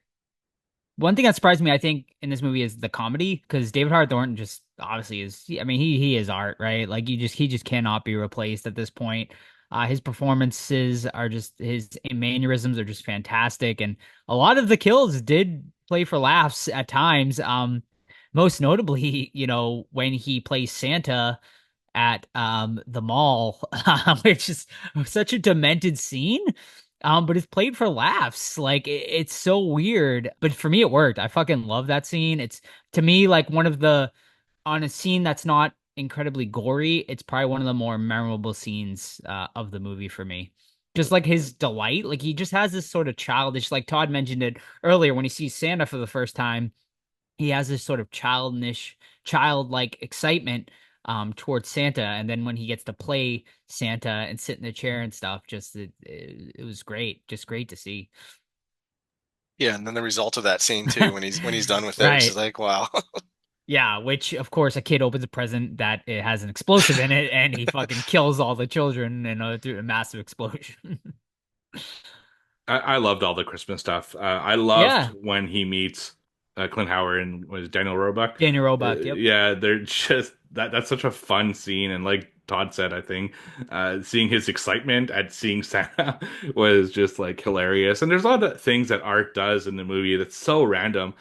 one thing that surprised me, I think, in this movie is the comedy, because David Hart Thornton just obviously is, I mean, he is art, right? Like, he just cannot be replaced at this point. His performances are just, his mannerisms are just fantastic, and a lot of the kills did play for laughs at times. Most notably, when he plays Santa at the mall, which is such a demented scene. But it's played for laughs. Like it's so weird. But for me it worked. I fucking love that scene. It's to me like one of the on a scene that's not incredibly gory, it's probably one of the more memorable scenes of the movie for me. Just like his delight, like he just has this sort of childish, like Todd mentioned it earlier when he sees Santa for the first time, he has this sort of childlike excitement towards Santa, and then when he gets to play Santa and sit in the chair and stuff, just it was great, just great to see. Yeah, and then the result of that scene too, when he's done with it, it's just Right. like, wow. Yeah, which of course a kid opens a present that it has an explosive in it, and he fucking kills all the children in through a massive explosion. I loved all the Christmas stuff. I loved Yeah, when he meets Clint Howard and was Daniel Roebuck. Daniel Roebuck. Yep. Yeah, they're just that's such a fun scene, and like Todd said, I think seeing his excitement at seeing Santa was just like hilarious. And there's a lot of things that Art does in the movie that's so random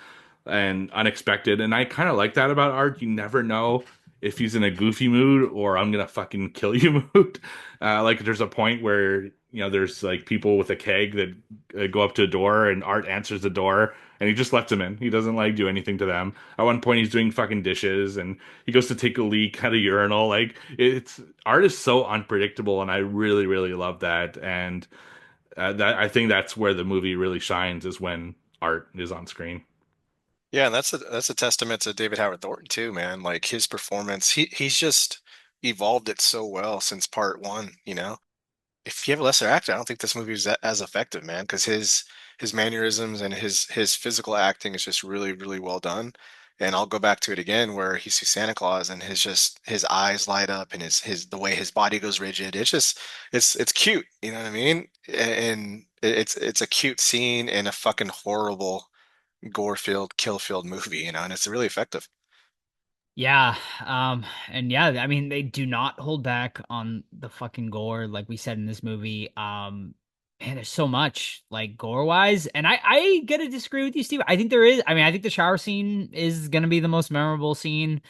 and unexpected, and I kind of like that about Art. You never know if he's in a goofy mood or I'm gonna fucking kill you mood. Like there's a point where there's like people with a keg that go up to a door and Art answers the door and he just lets them in. He doesn't like do anything to them. At one point he's doing fucking dishes and he goes to take a leak at a urinal. Like it's Art is so unpredictable and I really really love that. And that I think that's where the movie really shines is when Art is on screen. Yeah, and that's a testament to David Howard Thornton too, man. Like his performance, he's just evolved it so well since part one, you know? If you have a lesser actor, I don't think this movie is as effective, man, because his mannerisms and his physical acting is just really, really well done. And I'll go back to it again where he sees Santa Claus and his eyes light up and his the way his body goes rigid. It's just it's cute, you know what I mean? And it's a cute scene in a fucking horrible gore-filled, kill-filled movie, you know, and it's really effective. Yeah, and yeah, I mean they do not hold back on the fucking gore, like we said in this movie. Man, there's so much like gore wise, and I gotta disagree with you, Steve. I think there is. I mean, I think the shower scene is gonna be the most memorable scene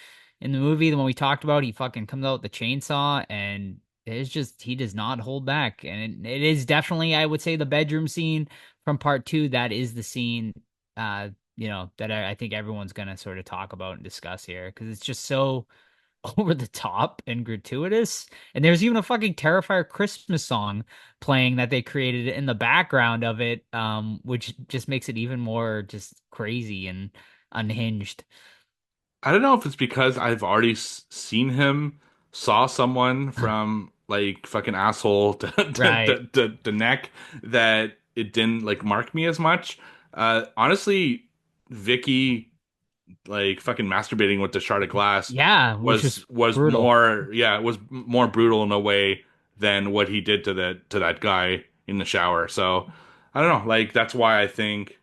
in the movie. The one we talked about, he fucking comes out with the chainsaw, and it's just he does not hold back, and it is definitely, I would say, the bedroom scene from part two. That is the scene. That I think everyone's gonna sort of talk about and discuss here because it's just so over the top and gratuitous. And there's even a fucking Terrifier Christmas song playing that they created in the background of it, which just makes it even more just crazy and unhinged. I don't know if it's because I've already seen him saw someone from like fucking asshole Right. to neck that it didn't like mark me as much. Honestly, Vicky like fucking masturbating with the shard of glass Yeah, which was was brutal. more, yeah, it was more brutal in a way than what he did to that guy in the shower. So I don't know, like that's why I think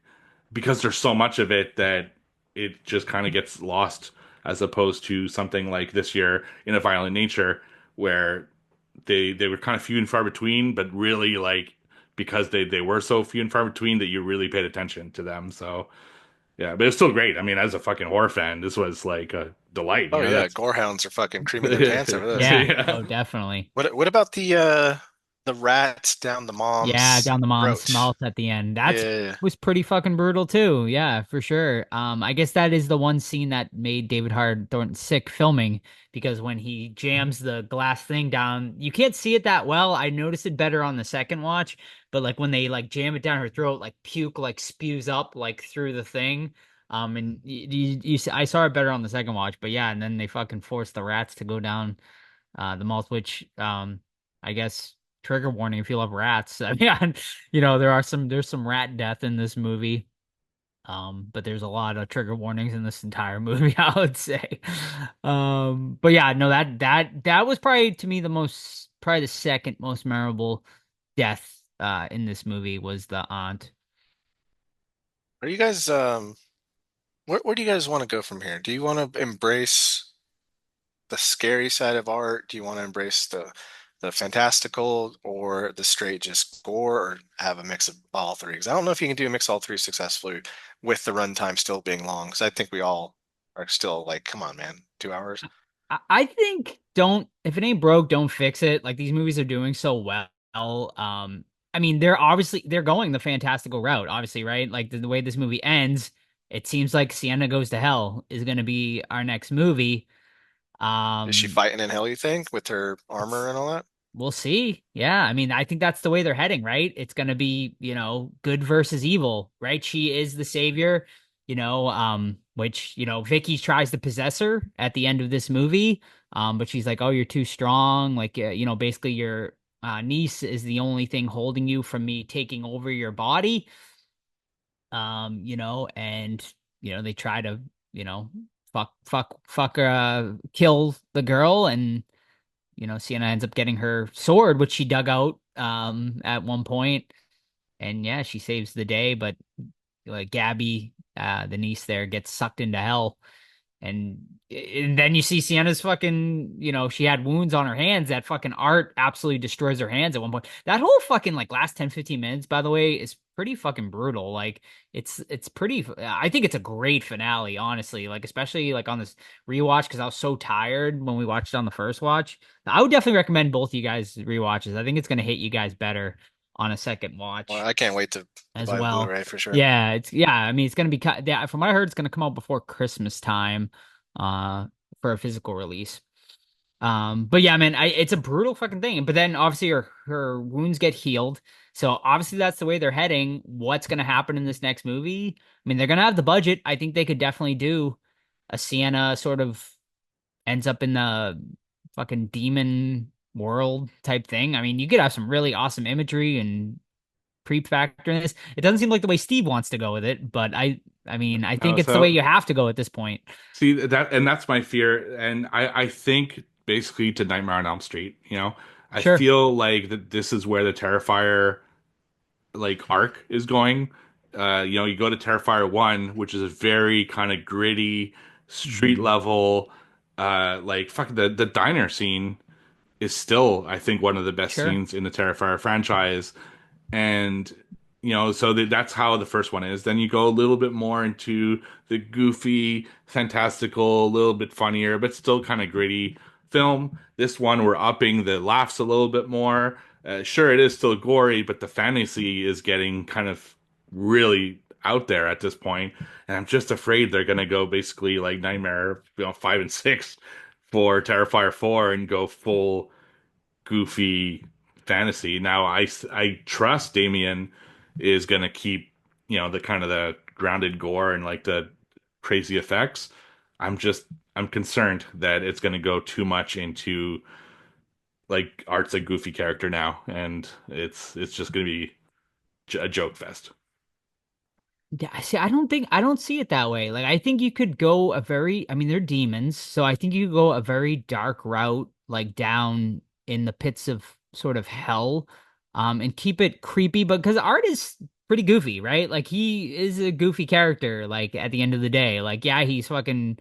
because there's so much of it that it just kind of gets lost as opposed to something like this year in a violent nature where they were kind of few and far between, but really like because they were so few and far between that you really paid attention to them. So yeah, but it's still great. I mean, as a fucking horror fan, this was like a delight. Oh yeah, That's gorehounds are fucking creaming their pants over this. Yeah. yeah. Oh, definitely. What about the rats down the Yeah, mom's down the mom's throat? mouth at the end. That's Yeah. was pretty fucking brutal too. Yeah, for sure. I guess that is the one scene that made David Hard Thornton sick filming because when he jams the glass thing down, you can't see it that well. I noticed it better on the second watch, but like when they like jam it down her throat, like puke like spews up like through the thing. And I saw it better on the second watch, but yeah, and then they fucking forced the rats to go down the malt, which I guess trigger warning if you love rats. I mean, there's some rat death in this movie. But there's a lot of trigger warnings in this entire movie, I would say. But yeah, no, that was probably to me probably the second most memorable death in this movie was the aunt. Are you guys where do you guys want to go from here? Do you want to embrace the scary side of art? Do you want to embrace the fantastical or the straight just gore or have a mix of all three? Because I don't know if you can do a mix of all three successfully with the runtime still being long. Because I think we all are still like, come on, man, 2 hours. I think don't if it ain't broke, don't fix it. Like these movies are doing so well. I mean, they're going the fantastical route, obviously, right? Like the way this movie ends, it seems like Sienna Goes to Hell is going to be our next movie. Is she Um, fighting in hell, you think, with her armor it's and all that? We'll see. Yeah, I mean, I think that's the way they're heading, right? It's going to be, good versus evil, right? She is the savior, which, Vicky tries to possess her at the end of this movie. But she's like, "Oh, you're too strong." Like, basically your niece is the only thing holding you from me taking over your body. And they try to, you know, kill the girl, and Sienna ends up getting her sword, which she dug out at one point, and yeah, she saves the day. But like Gabby, the niece there, gets sucked into hell, and then you see Sienna's fucking, she had wounds on her hands. That fucking art absolutely destroys her hands at one point. That whole fucking like last 10-15 minutes, by the way, is pretty fucking brutal. Like it's pretty, I think it's a great finale, honestly. Like especially like on this rewatch because I was so tired when we watched it on the first watch. I would definitely recommend both you guys rewatches. I think it's gonna hit you guys better on a second Well, watch I can't wait to as buy the well. Blu-ray for sure. Yeah. I mean, it's gonna be yeah. From what I heard, it's gonna come out before Christmas time, uh, for a physical release. But yeah, man, it's a brutal fucking thing. But then obviously her wounds get healed, so obviously that's the way they're heading. What's gonna happen in this next movie? I mean, they're gonna have the budget. I think they could definitely do a Sienna sort of ends up in the fucking demon world type thing. I mean, you could have some really awesome imagery and creep factor in this. It doesn't seem like the way Steve wants to go with it, but I mean, I think Oh, it's the way so you have to go at this point. see that, and that's my fear. And I think basically to Nightmare on Elm Street, I Sure. feel like that this is where the Terrifier like arc is going. You go to Terrifier 1, which is a very kind of gritty street Mhm. level, Like fuck the diner scene is still, I think, one of the best Sure. scenes in the Terrifier franchise. And so that's how the first one is. Then you go a little bit more into the goofy, fantastical, a little bit funnier, but still kind of gritty film. This one, we're upping the laughs a little bit more. Sure, it is still gory, but the fantasy is getting kind of really out there at this point. And I'm just afraid they're gonna go basically like Nightmare, 5 and 6 for Terrifier 4 and go full goofy fantasy. Now I trust Damien is gonna keep, the kind of the grounded gore and like the crazy effects. I'm concerned that it's gonna go too much into like Art's a goofy character now, and it's just gonna be a joke fest. Yeah, see, I don't see it that way. Like, I think you could go a very, I mean, they're demons, so I think you could go a very dark route, like down in the pits of sort of hell, and keep it creepy, but because Art is pretty goofy, right? Like, he is a goofy character, like, at the end of the day. Like, yeah, he's fucking,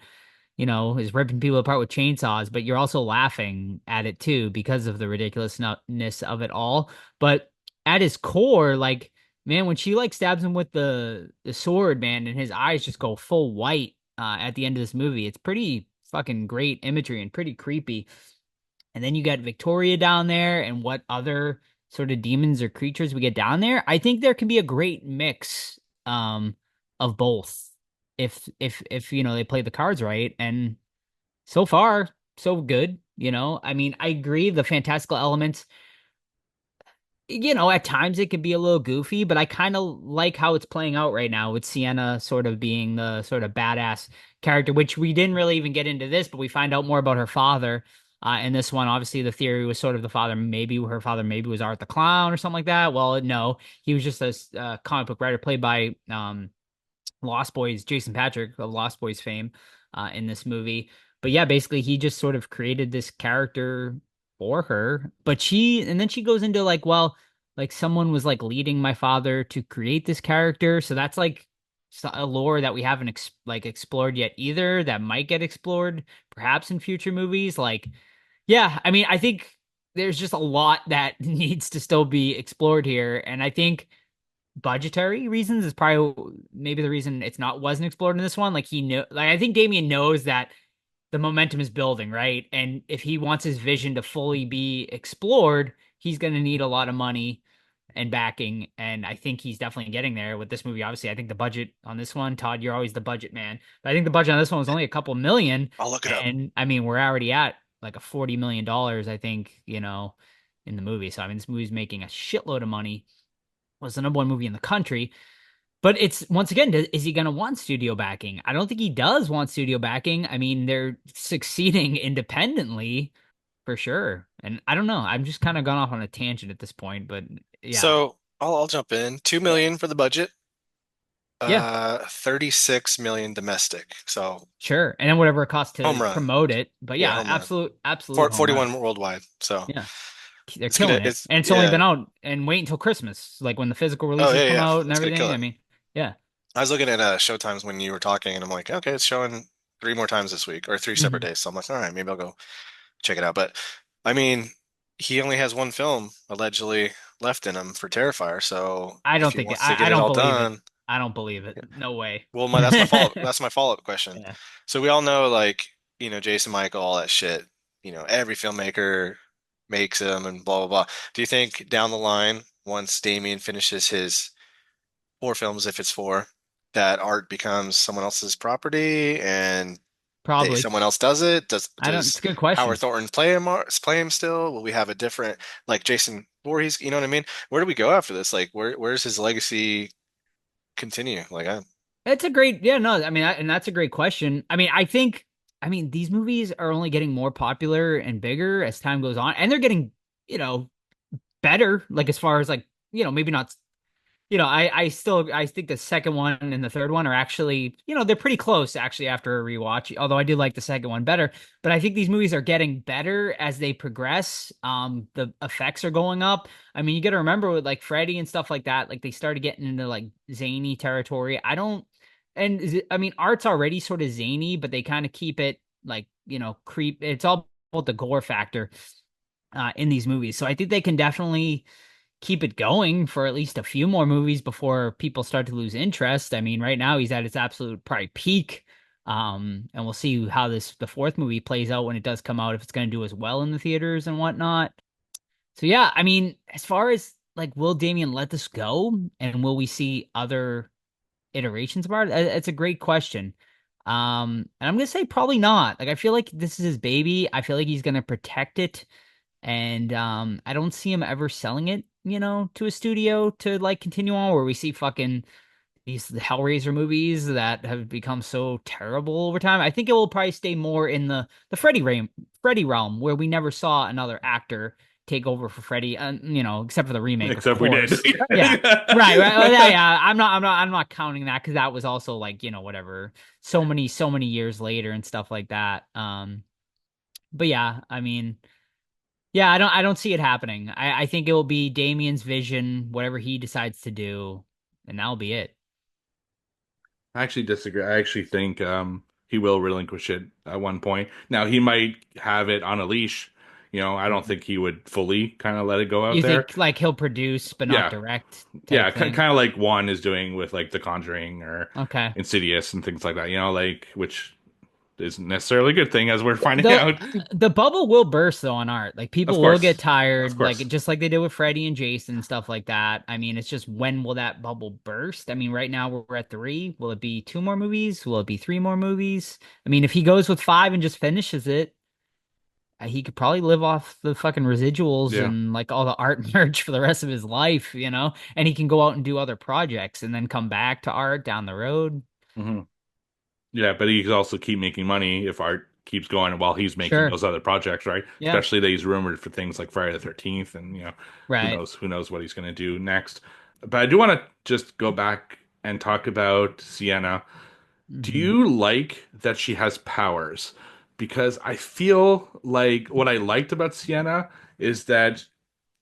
is ripping people apart with chainsaws, but you're also laughing at it too because of the ridiculousness of it all. But at his core, like, man, when she like stabs him with the sword, man, and his eyes just go full white at the end of this movie, it's pretty fucking great imagery and pretty creepy. And then you got Victoria down there, and what other sort of demons or creatures we get down there. I think there can be a great mix of both if they play the cards right. And so far, so good. I mean, I agree the fantastical elements, at times it can be a little goofy, but I kind of like how it's playing out right now with Sienna sort of being the sort of badass character, which we didn't really even get into this, but we find out more about her father. In this one, obviously, the theory was sort of the father, maybe her father, maybe was Art the Clown or something like that. Well, no, he was just a comic book writer played by Lost Boys, Jason Patrick of Lost Boys fame, in this movie. But yeah, basically he just sort of created this character for her. And then she goes into like, well, like someone was like leading my father to create this character. So that's like a lore that we haven't explored yet either, that might get explored perhaps in future movies. Like, yeah, I mean, I think there's just a lot that needs to still be explored here. And I think budgetary reasons is probably maybe the reason it's not wasn't explored in this one. Like, I think Damien knows that the momentum is building, right? And if he wants his vision to fully be explored, he's going to need a lot of money and backing. And I think he's definitely getting there with this movie. Obviously, I think the budget on this one, Todd, you're always the budget man, but I think the budget on this one was only a couple million. I'll look it up. And I mean, we're already at like a $40 million, I think, in the movie. So I mean, this movie's making a shitload of money. Was the number one movie in the country. But it's once again, is he going to want studio backing? I don't think he does want studio backing. I mean, they're succeeding independently for sure. And I don't know. I'm just kind of gone off on a tangent at this point, but yeah. So I'll jump in. 2 million for the budget. Yeah, 36 million domestic. So sure. And then whatever it costs home to run. promote it. But Yeah, yeah, home run. absolute home 41 run. worldwide. So Yeah. They're it's killing gonna it. it's And it's only yeah. been out and wait until Christmas, like when the physical Oh releases yeah, come yeah. out and It's gonna kill everything. I it. mean, yeah. I was looking at showtimes when you were talking, and I'm like, okay, it's showing 3 more times this week or 3 separate Mhm. days. So I'm like, all right, maybe I'll go check it out. But I mean, he only has one film allegedly left in him for Terrifier. So I if don't he think wants to I get it don't all believe it. done, I don't believe it. No way. well, that's my follow that's my follow-up question. Yeah. So we all know, like, Jason Michael, all that shit. Every filmmaker makes them and blah blah blah. Do you think down the line, once Damien finishes his 4 films, if it's four, that art becomes someone else's property and Probably. someone else does it? Does I don't. It's does a good Howard question. Thornton play him still? Will we have a different, like, Jason Voorhees? You know what I mean? Where do we go after this? Like, where's his legacy continue? Like, It's a great, yeah, no, I mean, and that's a great question. I mean, I mean, these movies are only getting more popular and bigger as time goes on, and they're getting, you know, better. Like as far as like, maybe not I think the second one and the third one are actually, they're pretty close actually after a rewatch. Although I do like the second one better, but I think these movies are getting better as they progress. The effects are going up. I mean, you got to remember with like Freddy and stuff like that, like they started getting into like zany territory. I don't, and I mean, art's already sort of zany, but they kind of keep it like, creep. It's all about the gore factor in these movies. So I think they can definitely keep it going for at least a few more movies before people start to lose interest. I mean, right now he's at its absolute probably peak. And we'll see how the fourth movie plays out when it does come out, if it's going to do as well in the theaters and whatnot. So yeah, I mean, as far as like, will Damien let this go, and will we see other iterations of art? It's a great question. And I'm gonna say probably not. Like, I feel like this is his baby. I feel like he's gonna protect it, and I don't see him ever selling it, to a studio to like continue on, where we see fucking these Hellraiser movies that have become so terrible over time. I think it will probably stay more in the Freddy realm, where we never saw another actor take over for Freddy, except for the remake, of Except we did. course. Yeah, right. Well, yeah, I'm not counting that, because that was also like, whatever, so many years later and stuff like that. But yeah, I mean, yeah, I don't see it happening. I think it will be Damien's vision, whatever he decides to do, and that'll be it. I actually disagree. I actually think he will relinquish it at one point. Now he might have it on a leash. I don't think he would fully kind of let it go out You there. think like he'll produce but not Yeah, direct yeah, type thing? kind of like Juan is doing with like The Conjuring or Okay. Insidious and things like that. Like which isn't necessarily a good thing as we're finding The out. the bubble will burst though on art. Like, Of people will get course, of tired, like course. just like they did with Freddy and Jason and stuff like that. I mean, it's just, when will that bubble burst? I mean, right now we're at three. Will it be two more movies? Will it be three more movies? I mean, if he goes with five and just finishes it, he could probably live off the fucking residuals Yeah. and like all the art merch for the rest of his life, and he can go out and do other projects and then come back to art down the road. hmm Yeah, but he could also keep making money if art keeps going while he's making Sure. those other projects, right? Yeah. Especially that he's rumored for things like Friday the 13th and Right. who knows what he's going to do next. But I do want to just go back and talk about Sienna. Do Hmm. you like that she has powers? Because I feel like what I liked about Sienna is that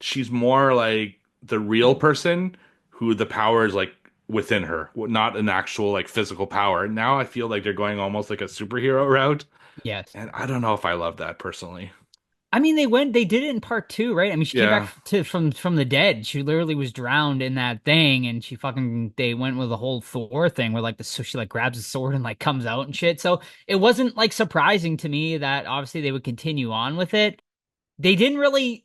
she's more like the real person who the power is like within her, not an actual like physical power. Now I feel like they're going almost like a superhero route, Yes. and I don't know if I love that personally. I mean, they did it in part two, right? I mean, she came back Yeah. from the dead. She literally was drowned in that thing, and they went with the whole Thor thing, where like so she like grabs a sword and like comes out and shit. So it wasn't like surprising to me that obviously they would continue on with it. They didn't really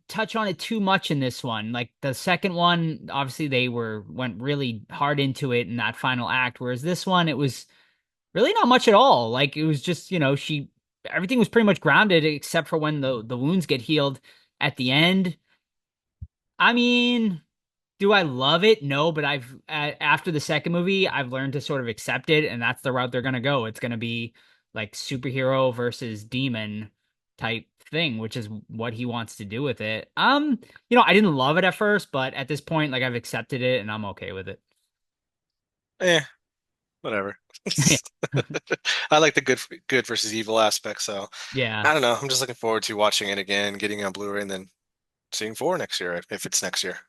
touch on it too much in this one. Like the second one, obviously they went really hard into it in that final act, whereas this one, it was really not much at all. Like, it was just, everything was pretty much grounded except for when the wounds get healed at the end. I mean, do I love it? No, but after the second movie, I've learned to sort of accept it, and that's the route they're gonna go. It's gonna be like superhero versus demon type thing, which is what he wants to do with it. I didn't love it at first, but at this point, like, I've accepted it and I'm okay with it. Eh, whatever. Yeah. I like the good versus evil aspect, so Yeah. I don't know. I'm just looking forward to watching it again, getting it on Blu-ray, and then seeing four next year if it's next year.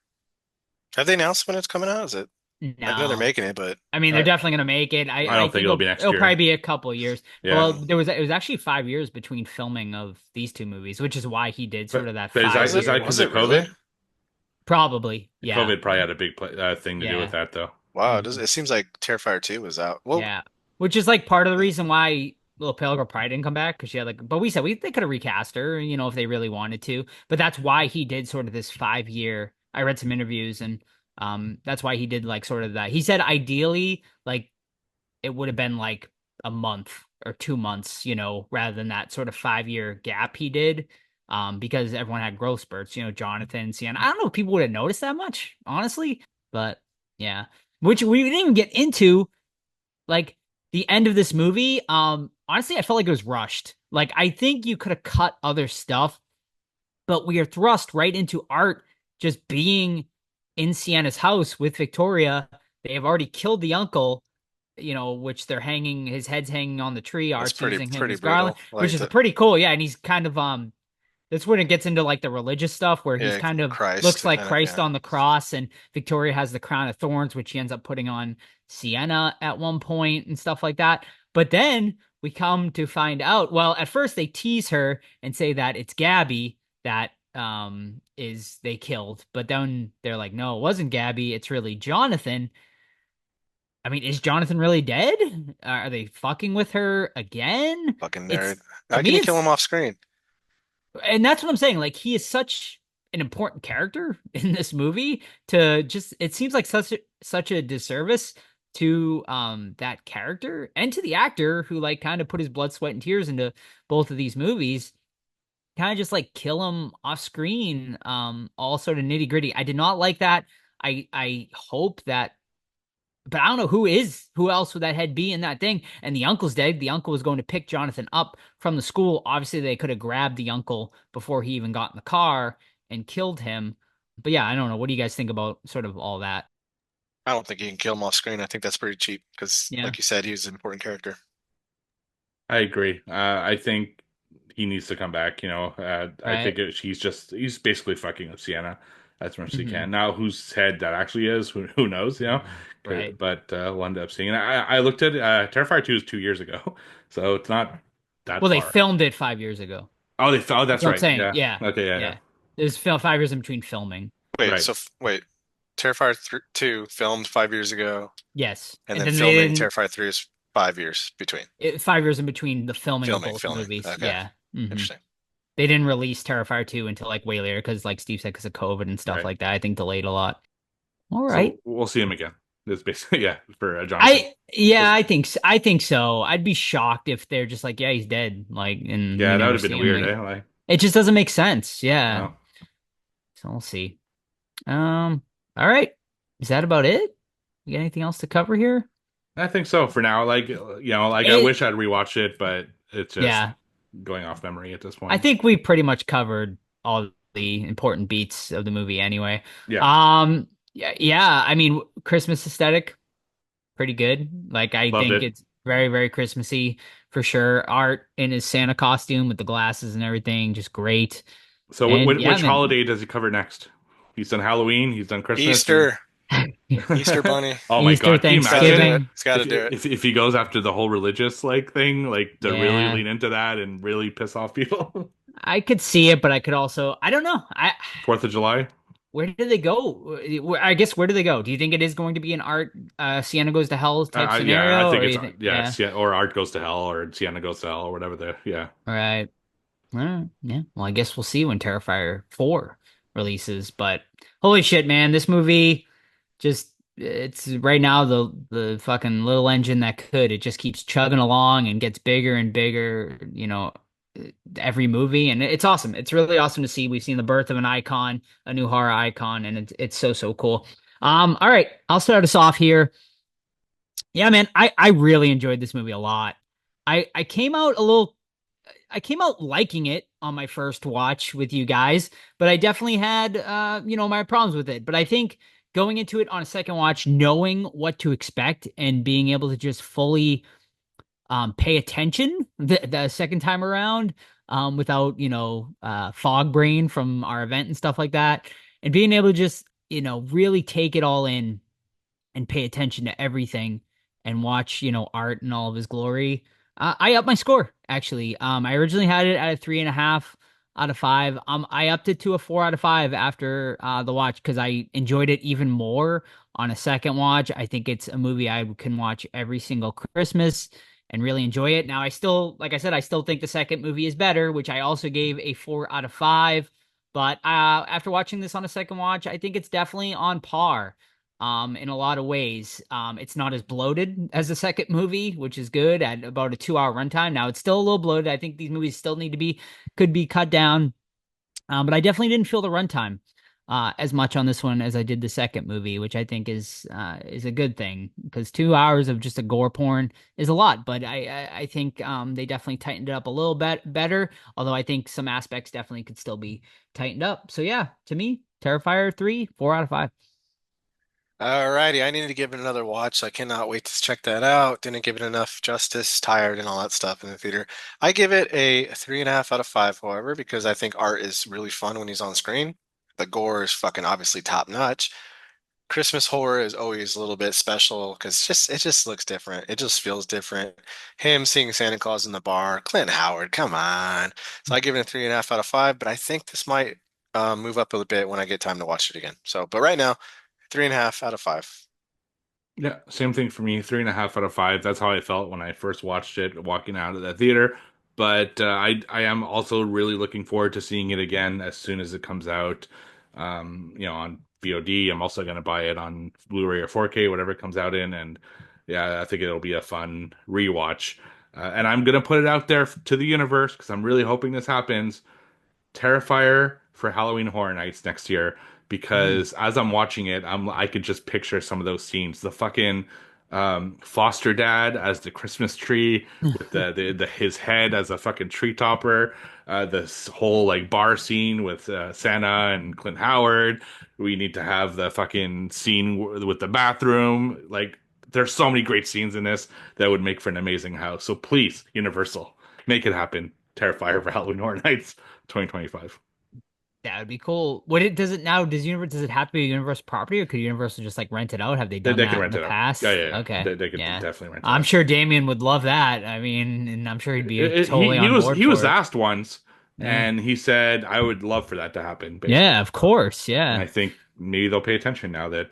Have they announced when it's coming out? Is it? I know they're No. making it, but I mean, they're I, definitely gonna make it. I I don't think think it'll it'll be next it'll probably year. be a couple years. Yeah. Well, it was actually 5 years between filming of these two movies, which is why he did sort of that But five is that year. because was of it really? COVID? Probably, yeah, COVID probably had a big thing to do with yeah, that, though. Wow, mhm, it seems like Terrifier 2 was out. Well, yeah. Which is like part of the reason why Little Pale Girl probably didn't come back, because she had like. But we said they could have recast her, if they really wanted to. But that's why he did sort of this 5 year. I read some interviews, and that's why he did like sort of that. He said ideally, like, it would have been like a month or 2 months, rather than that sort of 5 year gap he did. Because everyone had growth spurts, Jonathan, Sienna. I don't know if people would have noticed that much, honestly, but yeah. Which we didn't even get into, like, the end of this movie. Honestly, I felt like it was rushed. Like, I think you could have cut other stuff, but we are thrust right into Art just being in Sienna's house with Victoria. They have already killed the uncle, which they're hanging, his head's hanging on the tree. that's Art's pretty using him pretty as garland, brutal. which Like is the pretty cool. Yeah, and he's kind of that's when it gets into like the religious stuff, where he's yeah, kind of Christ looks like kind of Christ yeah. on the cross, and Victoria has the crown of thorns, which she ends up putting on Sienna at one point and stuff like that. But then we come to find out, well, at first they tease her and say that it's Gabby that is they killed, but then they're like, no, it wasn't Gabby, it's really Jonathan. I mean, is Jonathan really dead? Are they fucking with her again? Fucking It's nerd. to How can me, you kill him it's off screen? and that's what I'm saying. Like he is such an important character in this movie to just it seems like such a disservice to that character and to the actor who like kind of put his blood, sweat, and tears into both of these movies. Kind of just like kill him off screen, all sort of nitty gritty. I did not like that. I hope that but I don't know who else would that head be in that thing. And the uncle's dead. The uncle was going to pick Jonathan up from the school. Obviously, they could have grabbed the uncle before he even got in the car and killed him. But yeah, I don't know. What do you guys think about sort of all that? I don't think you can kill him off screen. I think that's pretty cheap because, Yeah, like you said, he was an important character. I agree. I think he needs to come back. I right. think he's basically fucking with Sienna as much as he Hmm. can. Now, whose head that actually is, who knows? Right. But we'll end up seeing. I looked at Terrifier 2 is 2 years ago, so it's not that Well, they far. filmed it 5 years ago. Oh, That's that's what I'm right. saying. Yeah. Yeah, Okay. Yeah. Yeah. yeah. There's 5 years in between filming. Wait, Right. so wait, Terrifier 2 filmed 5 years ago, Yes, and and then then they filming didn't. Terrifier 3 is 5 years between 5 years in between the filming of both filming. movies. Okay, Yeah. Hmm. interesting. They didn't release Terrifier 2 until like way later because, like Steve said, because of COVID and stuff Right. like that. I think delayed a lot. All right. So we'll see him again. It's basically yeah for Jonathan. Yeah, I think so. I'd be shocked if they're just like, yeah, he's dead, like, and we Yeah, that would never have been see him. weird, Like, eh? Like, it just doesn't make sense. Yeah. no, So we'll see. All right. Is that about it? You got anything else to cover here? I think so for now. Like like I It, wish I'd rewatched it, but it's just yeah. going off memory at this I point. think we pretty much covered all the important beats of the movie anyway. Yeah, Yeah, yeah. I mean, Christmas aesthetic, pretty good. Like I loved think it. it's very, very Christmassy for sure. Art in his Santa costume with the glasses and everything, just great. So And yeah, which man. holiday does he cover next? He's done Halloween. He's done Christmas. Easter, Easter Bunny. Oh my Easter, God! Can you He's got to do imagine it. Thanksgiving. He's got to do it. if he goes after the whole religious like thing, like to really Yeah. lean into that and really piss off people? I could see it, but I could also I don't know. Fourth of July. Where did they go? I guess where do they go? Do you think it is going to be an art Sienna goes to hell type Yeah, I scenario? Or think it's you think yeah, yeah. Or Art goes to hell, or Sienna goes to hell, or whatever. Yeah. All right. All right. Yeah. Well, I guess we'll see when Terrifier 4 releases. But holy shit, man, this movie just it's right now the fucking little engine that could. It just keeps chugging along and gets bigger and bigger, every movie. And it's awesome. It's really awesome to see. We've seen the birth of an icon, a new horror icon, and it's so, so cool. All right, I'll start us off here. Yeah, man, I really enjoyed this movie a lot. I came out a little I came out liking it on my first watch with you guys, but I definitely had my problems with it. But I think going into it on a second watch, knowing what to expect and being able to just fully pay attention the second time around without fog brain from our event and stuff like that, and being able to just really take it all in and pay attention to everything and watch, Art in all of his glory. I upped my score actually. I originally had it at a 3.5 out of 5. I upped it to a 4 out of 5 after the watch because I enjoyed it even more on a second watch. I think it's a movie I can watch every single Christmas and really enjoy it. Now, I still, like I said, I still think the second movie is better, which I also gave a 4 out of 5. But after watching this on a second watch, I think it's definitely on par in a lot of ways. It's not as bloated as the second movie, which is good at about a 2 hour runtime. Now it's still a little bloated. I think these movies still could be cut down. But I definitely didn't feel the runtime as much on this one as I did the second movie, which I think is a good thing because 2 hours of just a gore porn is a lot. But I think they definitely tightened it up a little bit better. Although I think some aspects definitely could still be tightened up. So yeah, to me, Terrifier 3, 4 out of 5. Alrighty, I need to give it another watch. I cannot wait to check that out. Didn't give it enough justice, tired, and all that stuff in the theater. I give it a 3.5 out of 5, however, because I think Art is really fun when he's on screen. The gore is fucking obviously top notch. Christmas horror is always a little bit special because it just looks different. It just feels different. Him seeing Santa Claus in the bar, Clint Howard, come on. So I give it a 3.5 out of 5, but I think this might move up a bit when I get time to watch it again. So, but right now, 3.5 out of 5. Yeah, same thing for me. 3.5 out of 5. That's how I felt when I first watched it, walking out of the theater. But I am also really looking forward to seeing it again as soon as it comes out. On VOD. I'm also going to buy it on Blu-ray or 4K, whatever it comes out in. And yeah, I think it'll be a fun rewatch. And I'm going to put it out there to the universe because I'm really hoping this happens. Terrifier for Halloween Horror Nights next year because as I'm watching it, I could just picture some of those scenes. The fucking foster dad as the Christmas tree with the his head as a fucking tree topper. This whole like bar scene with Santa and Clint Howard. We need to have the fucking scene with the bathroom. Like, there's so many great scenes in this that would make for an amazing house. So please, Universal, make it happen. Terrifier for Halloween Horror Nights 2025. That would be cool. What it does it now? Does it have to be a Universal property, or could Universal just like rent it out? Have they done They can that in rent the it out. Yeah, past? yeah, yeah. Okay, They could yeah. definitely rent it I'm out. sure Damien would love that. I mean, and I'm sure he'd be totally He on was board he was for it. asked once, Yeah, and he said, "I would love for that to happen." yeah, Basically, of course, and yeah. I think maybe they'll pay attention now that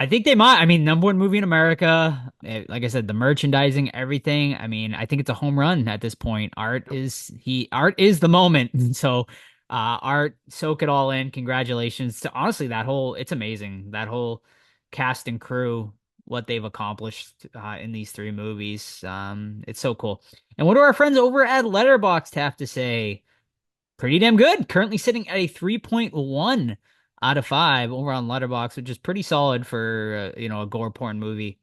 I think they might. I mean, number one movie in America. Like I said, the merchandising, everything. I mean, I think it's a home run at this point. Art is the moment. So, art, soak it all in. Congratulations to honestly it's amazing. That whole cast and crew, what they've accomplished in these three movies. It's so cool. And what do our friends over at Letterboxd have to say? Pretty damn good. Currently sitting at a 3.1 out of 5 over on Letterboxd, which is pretty solid for a gore porn movie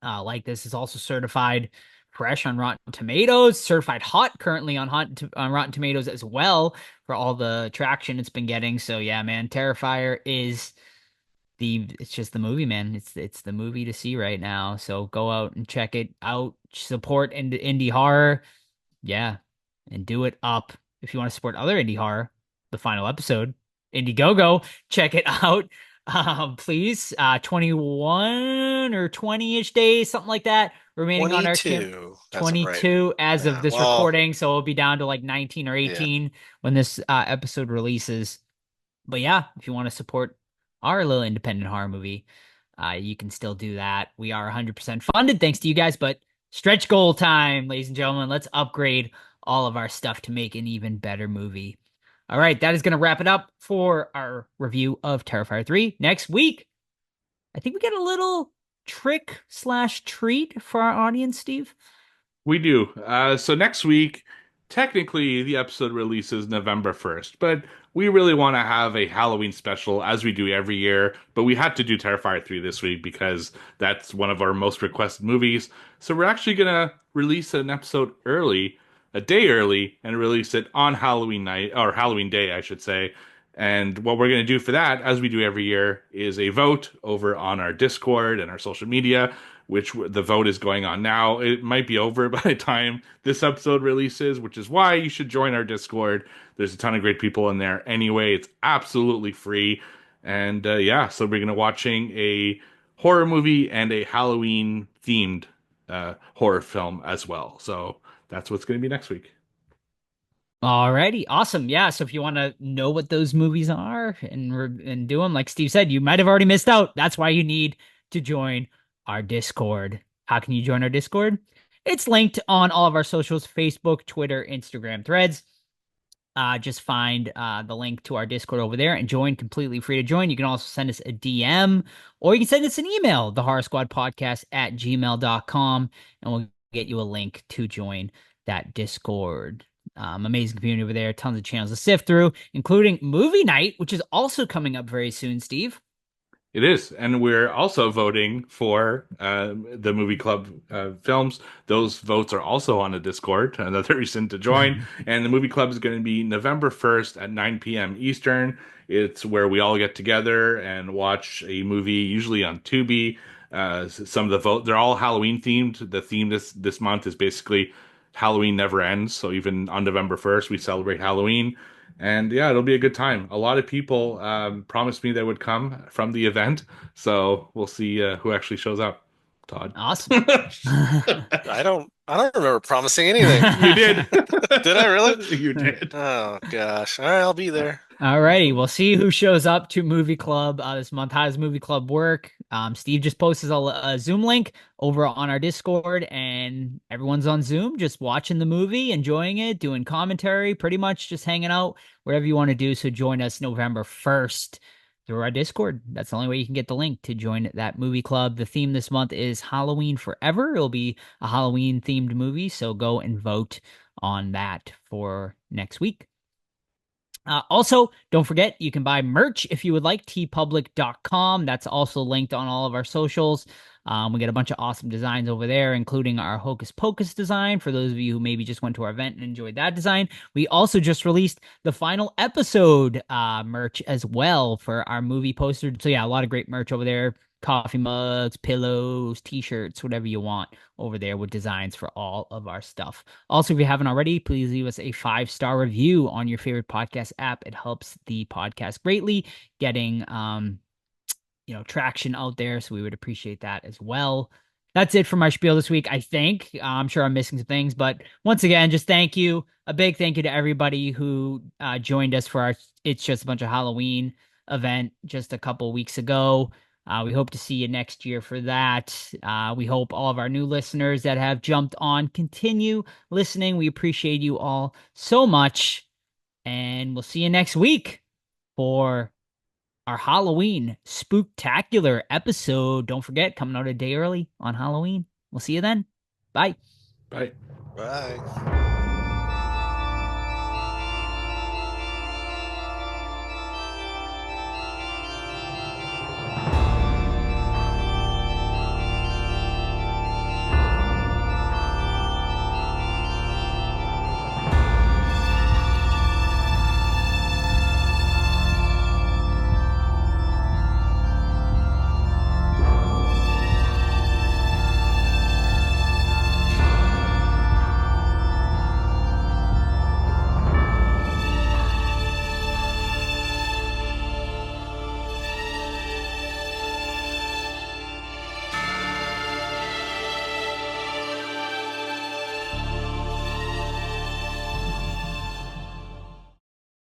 like this. Is also certified fresh on Rotten Tomatoes, certified hot currently on Rotten Tomatoes as well for all the traction it's been getting. So yeah, man, Terrifier is it's just the movie, man. It's the movie to see right now. So go out and check it out. Support indie horror, yeah, and do it up. If you want to support other indie horror, the final episode, Indiegogo, check it out. Please, 21 or 20-ish days, something like that, remaining on our channel. 22 as of right. 22 as of Yeah. this Well, recording, so it'll be down to like 19 or yeah. 18 when this episode releases. But yeah, if you want to support our little independent horror movie, you can still do that. We are 100% funded thanks to you guys, but stretch goal time, ladies and gentlemen. Let's upgrade all of our stuff to make an even better movie. All right, that is going to wrap it up for our review of Terrifier 3. Next week, I think we get a little trick/treat for our audience, Steve. we do. So next week, technically, the episode releases November 1st, but we really want to have a Halloween special as we do every year. But we had to do Terrifier 3 this week because that's one of our most requested movies. So we're actually going to release an episode early, a day early, and release it on Halloween night, or Halloween day, I should say. And what we're going to do for that, as we do every year, is a vote over on our Discord and our social media, which the vote is going on now. It might be over by the time this episode releases, which is why you should join our Discord. There's a ton of great people in there anyway. It's absolutely free. And yeah, so we're going to watching a horror movie and a Halloween themed horror film as well. So that's what's going to be next week. Alrighty, awesome. Yeah, so if you want to know what those movies are and do them, like Steve said, you might have already missed out. That's why you need to join our Discord. How can you join our Discord? It's linked on all of our socials: Facebook, Twitter, Instagram, Threads. Just find the link to our Discord over there and join. Completely free to join. You can also send us a DM or you can send us an email, the horror squad podcast at gmail.com, and we'll get you a link to join that Discord. Amazing community over there, tons of channels to sift through, including movie night, which is also coming up very soon, Steve. It is, and we're also voting for the movie club films. Those votes are also on the Discord. Another reason to join. And the movie club is going to be November 1st at 9 p.m. Eastern. It's where we all get together and watch a movie, usually on Tubi. Some of the vote, they're all Halloween themed. The theme this month is basically Halloween never ends. So even on November 1st, we celebrate Halloween. And yeah, it'll be a good time. A lot of people promised me they would come from the event, so we'll see who actually shows up. Todd. Awesome. I don't remember promising anything. You did. Did I really? You did. Oh gosh. All right, I'll be there. Alrighty, we'll see who shows up to Movie Club this month. How does Movie Club work? Steve just posted a Zoom link over on our Discord, and everyone's on Zoom, just watching the movie, enjoying it, doing commentary, pretty much just hanging out, whatever you want to do. So join us November 1st through our Discord. That's the only way you can get the link to join that movie club. The theme this month is Halloween Forever. It'll be a Halloween themed movie, so go and vote on that for next week. Also, don't forget, you can buy merch if you would like, tpublic.com. That's also linked on all of our socials. We get a bunch of awesome designs over there, including our Hocus Pocus design, for those of you who maybe just went to our event and enjoyed that design. We also just released the final episode merch as well for our movie poster. So yeah, a lot of great merch over there. Coffee mugs, pillows, t-shirts, whatever you want over there with designs for all of our stuff. Also, if you haven't already, please leave us a 5-star review on your favorite podcast app. It helps the podcast greatly, getting traction out there. So we would appreciate that as well. That's it for my spiel this week, I think. I'm sure I'm missing some things, but once again, just thank you. A big thank you to everybody who joined us for our It's Just a Bunch of Halloween event just a couple weeks ago. We hope to see you next year for that. We hope all of our new listeners that have jumped on continue listening. We appreciate you all so much. And we'll see you next week for our Halloween spooktacular episode. Don't forget, coming out a day early on Halloween. We'll see you then. Bye. Bye. Bye.